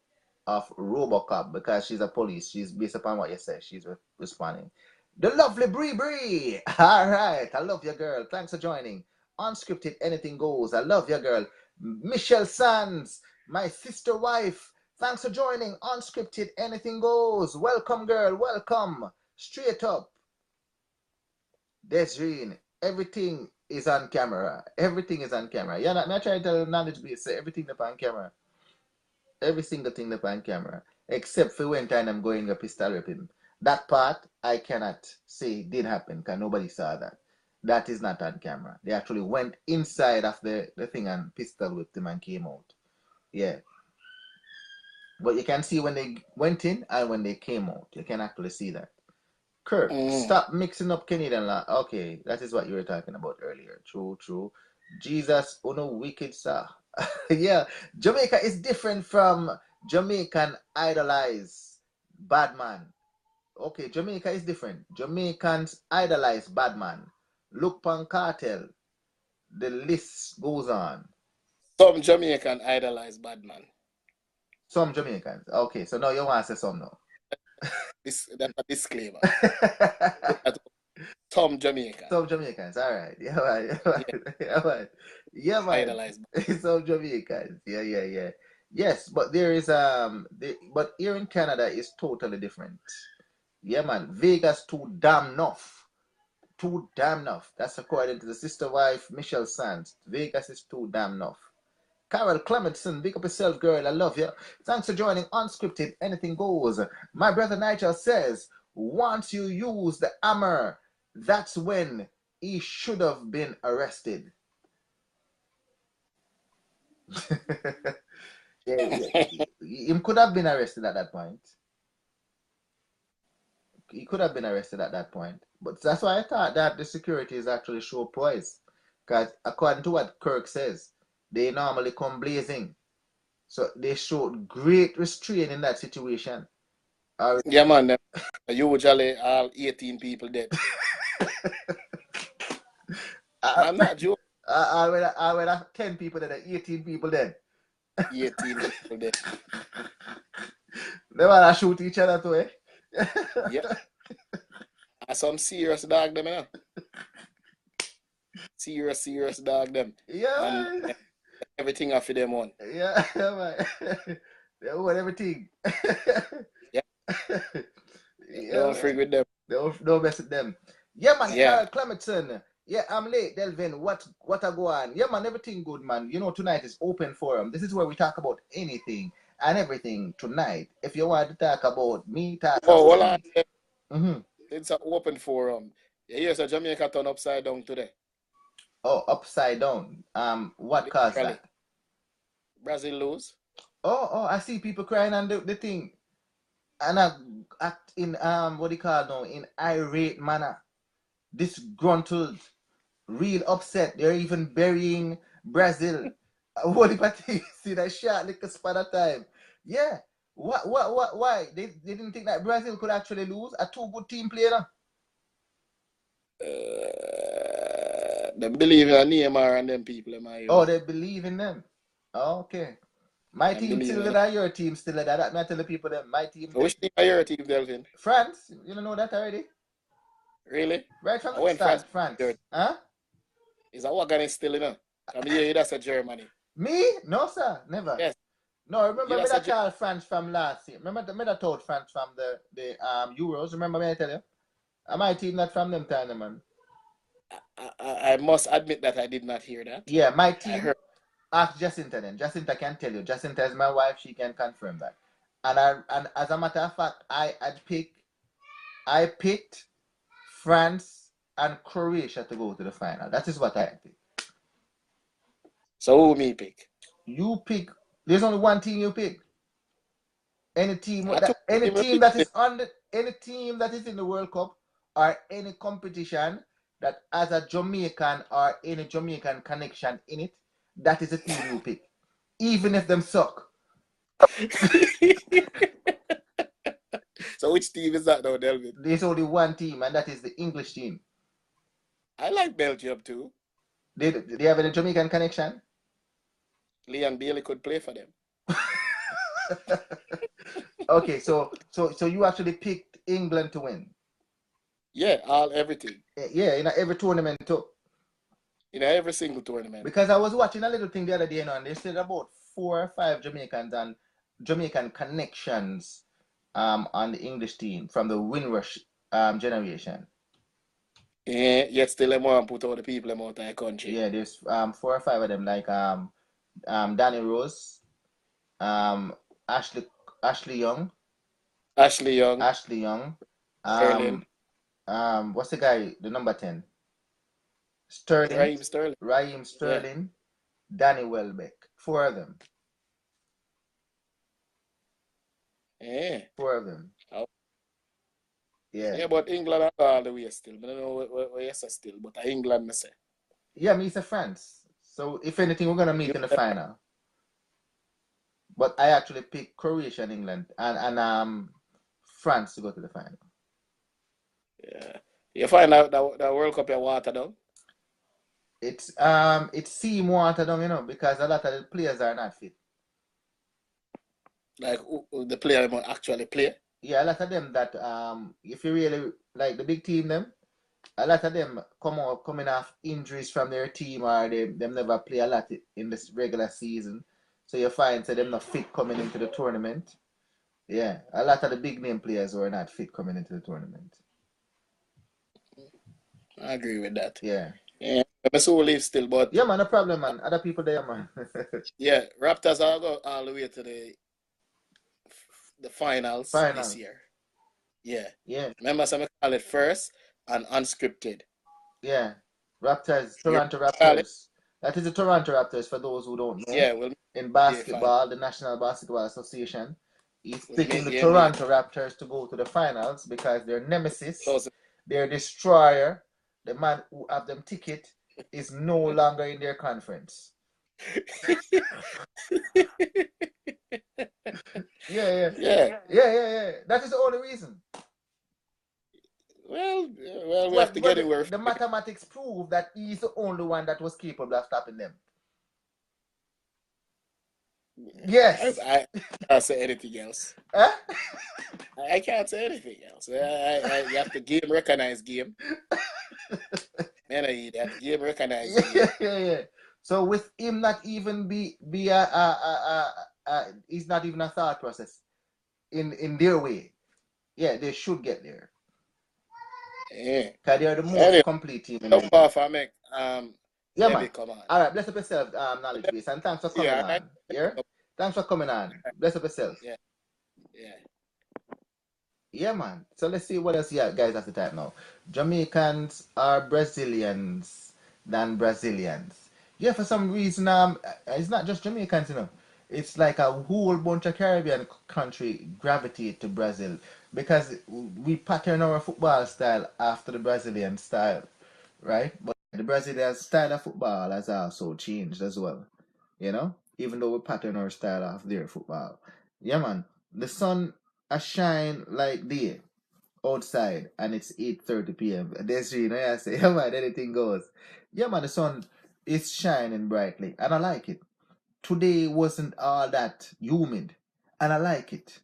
of Robocop, because she's a police. She's based upon what you said. She's responding. The lovely Bree. All right. I love your girl. Thanks for joining. Unscripted, anything goes. I love your girl. Michelle Sands, my sister wife. Thanks for joining. Unscripted, anything goes. Welcome, girl. Welcome. Straight up. Desiree, everything is on camera. Everything is on camera. Yeah, I'm trying to tell you knowledge base. Say everything up on camera. Every single thing up on camera. Except for when time I'm going to pistol whip him. That part I cannot say did happen because nobody saw that. That is not on camera. They actually went inside of the thing and pistol whipped him and came out. Yeah. But you can see when they went in and when they came out. You can actually see that. Kirk, stop mixing up Canadian law. Okay, that is what you were talking about earlier. True. Jesus, no wicked sir. Yeah, Jamaica is different from Jamaican idolize bad man. Okay, Jamaica is different. Jamaicans idolize bad man. Look pan cartel. The list goes on. Some Jamaican idolize bad man. Some Jamaicans. Okay, so now you want to say some now. That's a disclaimer. Some Jamaicans. Some Jamaicans. All right. Yeah, man. Idolize. Some Jamaicans. Yeah. Yes, but there is but here in Canada is totally different. Yeah, man. Vegas too damn enough. Too damn enough. That's according to the sister wife Michelle Sands. Vegas is too damn enough. Carol Clementson, big up yourself, girl. I love you. Thanks for joining Unscripted. Anything goes. My brother Nigel says, once you use the hammer, that's when he should have been arrested. He could have been arrested at that point. He could have been arrested at that point. But that's why I thought that the security is actually show poise. Because according to what Kirk says, they normally come blazing. So they showed great restraint in that situation. Yeah, man. Usually all 18 people dead. I'm not joking. I would have 10 people then, 18 people then. 18 people there. They want to shoot each other too, eh? Yeah. Some serious dog them, you know. Serious dog them. Yeah, And man. everything off of them one. Yeah, man. They own everything. Yeah. Yeah, Don't man. freak with them. Don't mess with them. Yeah, man. Yeah. Clementson. Yeah, I'm late, Delvin. What I go on? Yeah, man. Everything good, man. You know, tonight is open forum. This is where we talk about anything and everything tonight. If you want to talk about me, talk Oh, about well, me. Mm-hmm. It's an open forum. Here's a Jamaica turn upside down today. Oh, upside down. What caused that? Brazil lose. Oh, I see people crying on the thing. And I act in what do you call now, in irate manner, disgruntled, real upset. They're even burying Brazil. What if I see that shot like a spot of time? Yeah. Why? They didn't think that Brazil could actually lose? A two good team player. They believe in Neymar and them people. Oh, they believe in them. Oh, okay. My I team still that, your team still that. That not tell the people that my team. So which team are your team, Delvin? France. You don't know that already? Really? Right from the start, France. Huh? Is that what is still in there? I mean, that's a Germany. Me? No, sir. Never. Yes. No, remember me that called France from last year. Remember me that told France from the Euros. Remember me I tell you? My team not from them time, man. I must admit that I did not hear that. Yeah, my team. Ask Jacinta then. Jacinta can tell you. Jacinta is my wife. She can confirm that. And as a matter of fact, I picked France and Croatia to go to the final. That is what I picked. So who me pick? You pick. There's only one team you pick. Any team that is in the World Cup or any competition that has a Jamaican or any Jamaican connection in it, that is a team you pick, even if them suck. So which team is that now, Delvin? There's only one team, and that is the English team. I like Belgium too. They have any Jamaican connection? Leon Bailey could play for them. Okay, so you actually picked England to win. Yeah, everything. Yeah, in every tournament too. In every single tournament. Because I was watching a little thing the other day, and they said about 4 or 5 Jamaicans and Jamaican connections on the English team from the Windrush generation. Yeah, yet still they want to put all the people out of the country. Yeah, there's 4 or 5 of them, like Danny Rose, Ashley Young. Sterling. What's the guy, the number 10? Raheem Sterling, yeah. Danny Welbeck. 4 of them. Yeah. 4 of them. Oh. Yeah. Yeah, but England are all the way still. I don't know where you say still, but England, I say. Yeah, me say France. So if anything, we're gonna meet in the final. But I actually picked Croatia and England and France to go to the final. Yeah. You find out the World Cup you water down? It seems watered down, you know, because a lot of the players are not fit. Like the player might actually play? Yeah, a lot of them that if you really like the big team them, a lot of them coming off injuries from their team or them never play a lot in this regular season. So you find them not fit coming into the tournament. Yeah, a lot of the big name players were not fit coming into the tournament. I agree with that. Yeah. Yeah, I'm so live still, but yeah, man, no problem, man. Other people there, man. Yeah, Raptors are go all the way to the finals this year. Yeah. Yeah. Remember, some call it first and unscripted. Yeah. Raptors, Toronto Raptors. That is the Toronto Raptors for those who don't know. Yeah, well, in basketball, the National Basketball Association is picking the Toronto Raptors to go to the finals because their nemesis, their destroyer, the man who have them ticket, is no longer in their conference. Yeah. That is the only reason. Well, we have to get it where the mathematics prove that he's the only one that was capable of stopping them. Yes. I can't say anything else. Huh? I can't say anything else. You have to game recognize game. Man, you have to game recognize game. Yeah. So with him not even be he's not even a thought process in their way. Yeah, they should get there. Yeah. Because they're the most complete team in the league. Off, I make yeah, man. Come on. All right, bless up yourself, knowledge base, and thanks for coming on. Yeah, thanks for coming on. Bless up yourself. Yeah. Yeah, man. So let's see what else you guys have to type now. Jamaicans are Brazilians than Brazilians. Yeah, for some reason, it's not just Jamaicans, you know. It's like a whole bunch of Caribbean country gravitate to Brazil because we pattern our football style after the Brazilian style, right? But the Brazilian style of football has also changed as well, you know, even though we pattern our style off their football. Yeah, man. The sun a shine like day outside and it's 8:30 p.m. That's you know I say, yeah man, anything goes. Yeah man, the sun is shining brightly and I like it. Today wasn't all that humid and I like it.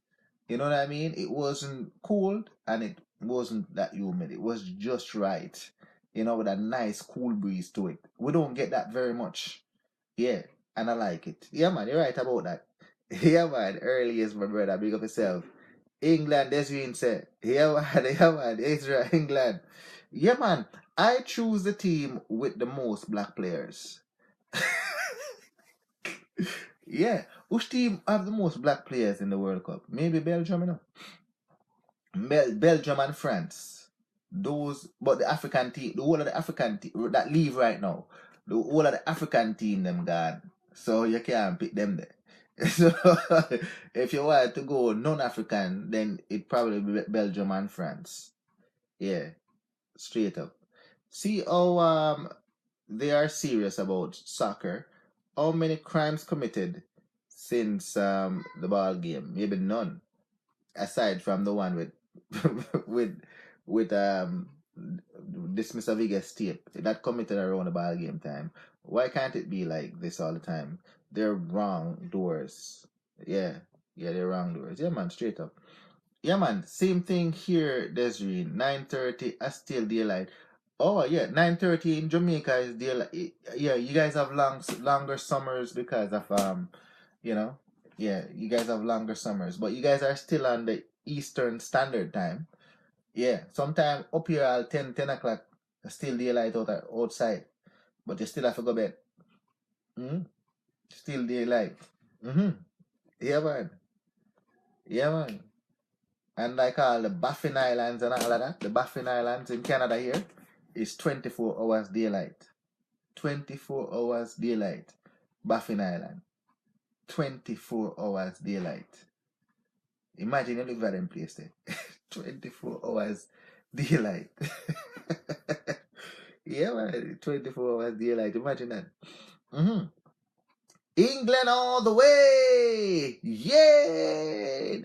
You know what I mean? It wasn't cold and it wasn't that humid. It was just right. You know, with a nice cool breeze to it. We don't get that very much. Yeah, and I like it. Yeah man, you're right about that. Yeah man, early is my brother. Big up yourself. England, that's what you said. Yeah, man, yeah, man, Israel, England. Yeah, man, I choose the team with the most black players. Yeah, which team have the most black players in the World Cup? Maybe Belgium, you know? Belgium and France. Those, but the African team, the whole of the African team that leave right now, the whole of the African team, them gone. So you can't pick them there. So if you want to go non-African, then it probably be Belgium and France. Yeah, straight up. See how they are serious about soccer. How many crimes committed since the ball game? Maybe none, aside from the one with with with dismiss a Vegas tape that committed around the ball game time. Why can't it be like this all the time? They're wrong doors. Yeah, they're wrong doors. Yeah, man, straight up. Yeah, man, same thing here, Desiree. 9:30, I still daylight. Oh yeah, 9:30 in Jamaica is daylight. Yeah, you guys have longer summers because of you know, yeah, you guys have longer summers, but you guys are still on the Eastern Standard Time. Yeah, sometime up here at 10 o'clock, still daylight outside, but you still have to go bed. Still daylight. Yeah, man. Yeah, man. And like all the Baffin Islands and all of that, the Baffin Islands in Canada here is 24 hours daylight. 24 hours daylight. Baffin Island. 24 hours daylight. Imagine you live at them place there. 24 hours daylight. Yeah, man. 24 hours daylight. Imagine that. England all the way! Yay!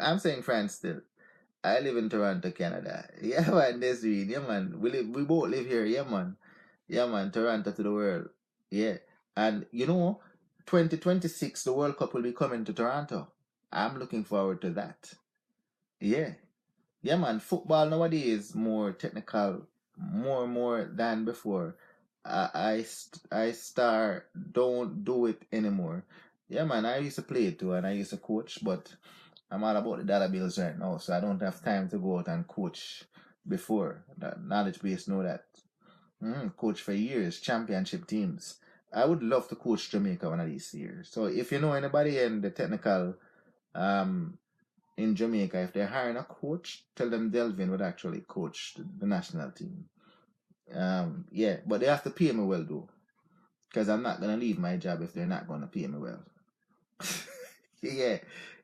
I'm saying France still. I live in Toronto, Canada. Yeah, man, Desiree. Yeah, man. We both live here. Yeah, man. Yeah, man. Toronto to the world. Yeah. And, 2026, the World Cup will be coming to Toronto. I'm looking forward to that. Yeah. Yeah, man. Football nowadays is more technical, more than before. I star don't do it anymore. Yeah, man. I used to play it too, and I used to coach, but I'm all about the dollar bills right now, so I don't have time to go out and coach before. That knowledge base know that. Coach for years, championship teams. I would love to coach Jamaica one of these years. So if you know anybody in the technical in Jamaica, if they're hiring a coach, tell them Delvin would actually coach the national team. Yeah, but they have to pay me well though, because I'm not gonna leave my job if they're not gonna pay me well. Yeah,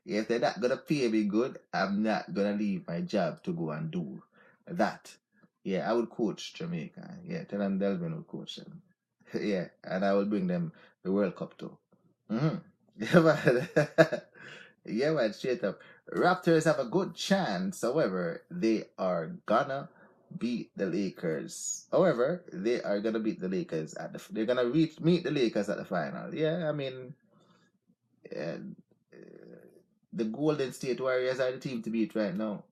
if they're not gonna pay me good, I'm not gonna leave my job to go and do that. Yeah, I would coach Jamaica. Yeah, tell them Delvin will coach them. Yeah, and I will bring them the World Cup too. Yeah, man. Yeah, man, straight up. Raptors have a good chance. However, they are gonna beat the Lakers. However, they are gonna beat the Lakers they're gonna meet the Lakers at the final. Yeah, I mean, uh, the Golden State Warriors are the team to beat right now.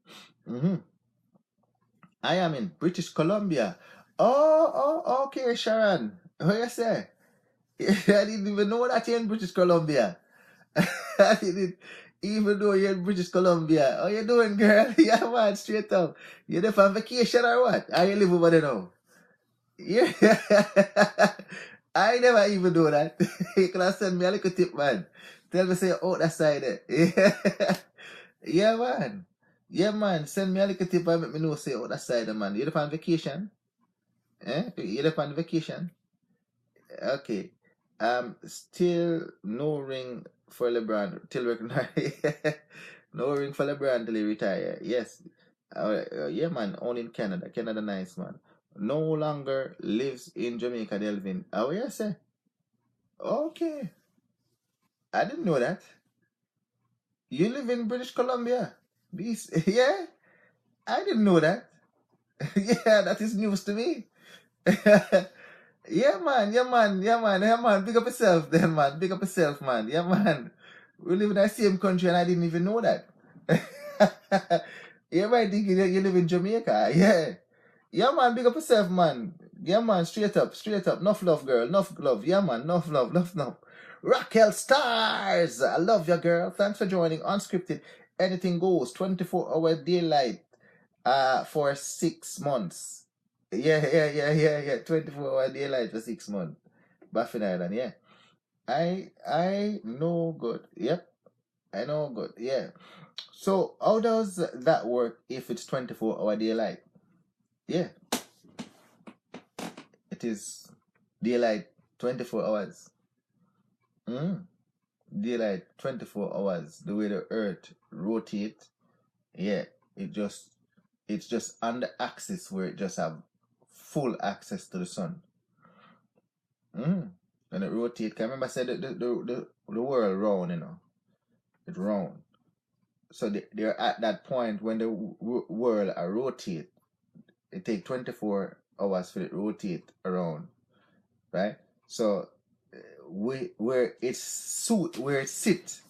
I am in British Columbia. Oh, okay, Sharon. What you say? I didn't even know that you're in British Columbia. I didn't even know you're in British Columbia. How you doing, girl? Yeah, man, straight up. You there on vacation or what? Are you live over there now? Yeah. I never even know that. You can send me a little tip, man. Tell me say out that side there. Yeah. Yeah, man. Yeah, man. Send me a little tip and make me know say out that side there, man. You there on vacation? Eh? You there on vacation? Okay. Still no ring for LeBron till no ring for LeBron till he retire. Yes. Yeah, man. Only in Canada. Canada, nice, man. No longer lives in Jamaica, Delvin. Oh, yes, sir. Okay. I didn't know that. You live in British Columbia. Yeah? I didn't know that. Yeah, that is news to me. Yeah, man. Yeah, man. Yeah, man. Yeah, man. Big up yourself then, man. Big up yourself, man. Yeah, man. We live in the same country and I didn't even know that. You might think you live in Jamaica. Yeah. Yeah, man. Big up yourself, man. Yeah, man. Straight up. Straight up. Enough love, girl. Enough love. Yeah, man. Enough love. Enough. Raquel Stars. I love you, girl. Thanks for joining. Unscripted. Anything goes. 24-hour daylight for 6 months. Yeah. 24-hour daylight for 6 months. Baffin Island, yeah. I know good. Yep. I know good. Yeah. So how does that work if it's 24-hour daylight? Yeah. It is daylight 24 hours. Daylight 24 hours. The way the earth rotates. Yeah. It's just on the axis where it just have full access to the sun. And it rotates. I remember I said the world round, you know. It's round. So they're at that point when the world rotate. It take 24 hours for it to rotate around, right? So where it sits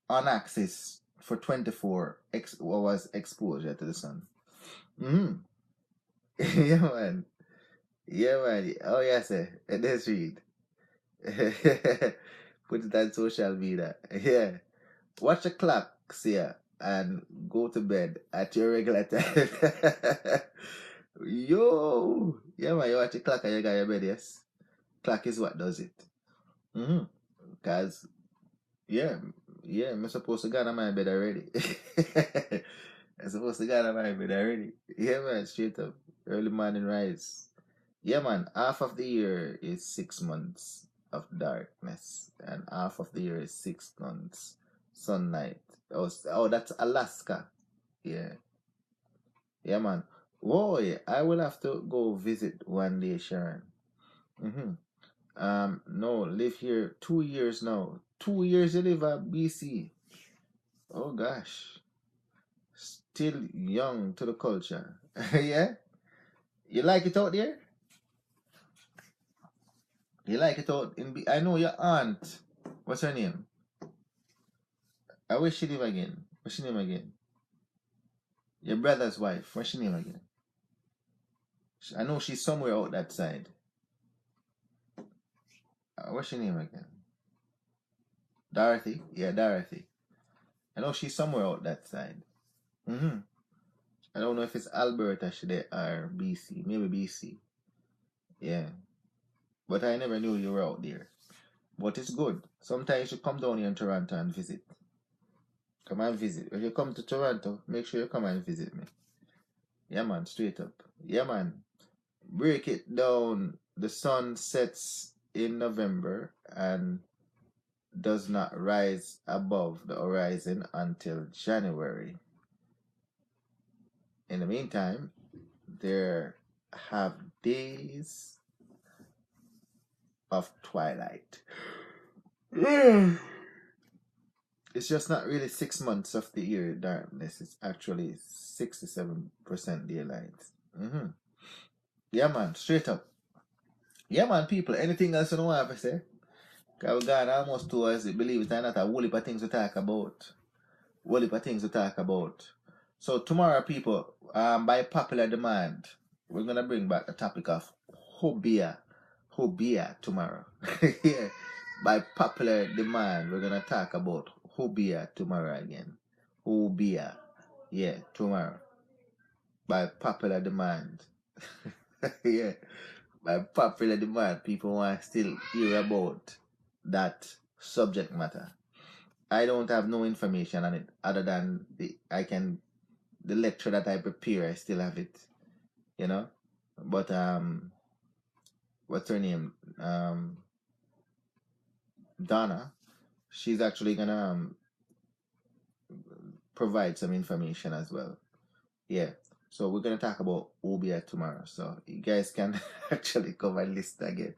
on axis for 24 hours exposure to the sun. Yeah, man. Oh, yes, it does read. Put it on social media. Yeah. Watch the clocks here and go to bed at your regular time. Yo! Yeah, man, you watch the clock and you got your bed, yes? Clock is what does it. Because, I'm supposed to go to my bed already. I'm supposed to go to my bed already. Yeah, man, straight up. Early morning rise. Yeah, man, half of the year is 6 months of darkness, and half of the year is 6 months sunlight. Oh, that's Alaska. Yeah. Yeah, man. Whoa, yeah, I will have to go visit one day, Sharon. No, live here 2 years now. 2 years you live at BC. Oh, gosh. Still young to the culture. Yeah? You like it out there? You like it out in I know your aunt. What's her name? I wish she live again. What's her name again? Your brother's wife. What's her name again? I know she's somewhere out that side. What's her name again? Dorothy? Yeah, Dorothy. I know she's somewhere out that side. I don't know if it's Alberta or BC. Maybe BC. Yeah. But I never knew you were out there. But it's good. Sometimes you should come down here in Toronto and visit. Come and visit. If you come to Toronto, make sure you come and visit me. Yeah, man. Straight up. Yeah, man. Break it down. The sun sets in November and does not rise above the horizon until January. In the meantime, there have days of twilight. It's just not really 6 months of the year darkness. It's actually 67% daylight. Yeah, man. Straight up. Yeah, man, people. Anything else you know what I have to say? Because we got almost 2 hours. Believe it or not, a whole heap of things to talk about. Whole heap of things to talk about. So tomorrow, people, by popular demand, we're gonna bring back the topic of Hobia. Hobia tomorrow. Yeah. By popular demand, we're gonna talk about Hobia tomorrow again. Hobia. Yeah, tomorrow. By popular demand. Yeah. By popular demand, people want to still hear about that subject matter. I don't have no information on it other than the lecture that I prepare. I still have it, you know. But what's her name? Donna. She's actually gonna provide some information as well. Yeah. So we're gonna talk about Obia tomorrow. So you guys can actually cover list again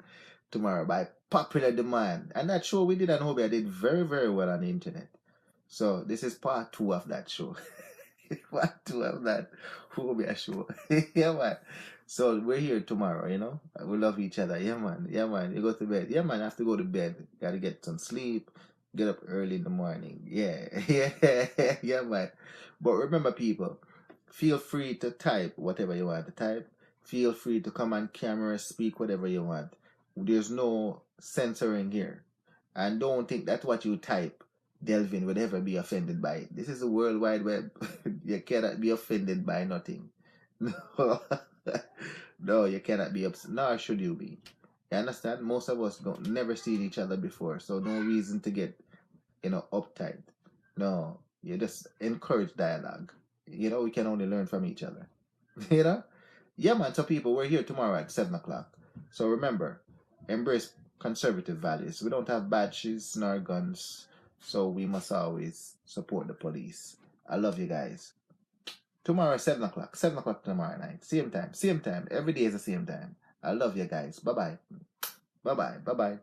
tomorrow by popular demand. And that show we did on Obia did very, very well on the internet. So this is part 2 of that show. Part 2 of that Obia show. Yeah, man. So we're here tomorrow, you know. We love each other. Yeah, man. Yeah, man. You go to bed. Yeah, man. I have to go to bed. Gotta get some sleep. Get up early in the morning. Yeah. Yeah. Yeah, man. But remember, people, feel free to type whatever you want to type. Feel free to come on camera, speak whatever you want. There's no censoring here. And don't think that what you type, Delvin would ever be offended by it. This is the World Wide Web. You cannot be offended by nothing. No. No, you cannot be upset. Nor should you be. You understand? Most of us don't never seen each other before, so no reason to get, uptight. No, you just encourage dialogue. We can only learn from each other. you know? Yeah, man. So people, we're here tomorrow at 7 o'clock. So remember, embrace conservative values. We don't have badges nor guns, so we must always support the police. I love you guys. Tomorrow 7 o'clock. 7 o'clock tomorrow night. Same time. Same time. Every day is the same time. I love you guys. Bye bye. Bye bye. Bye bye.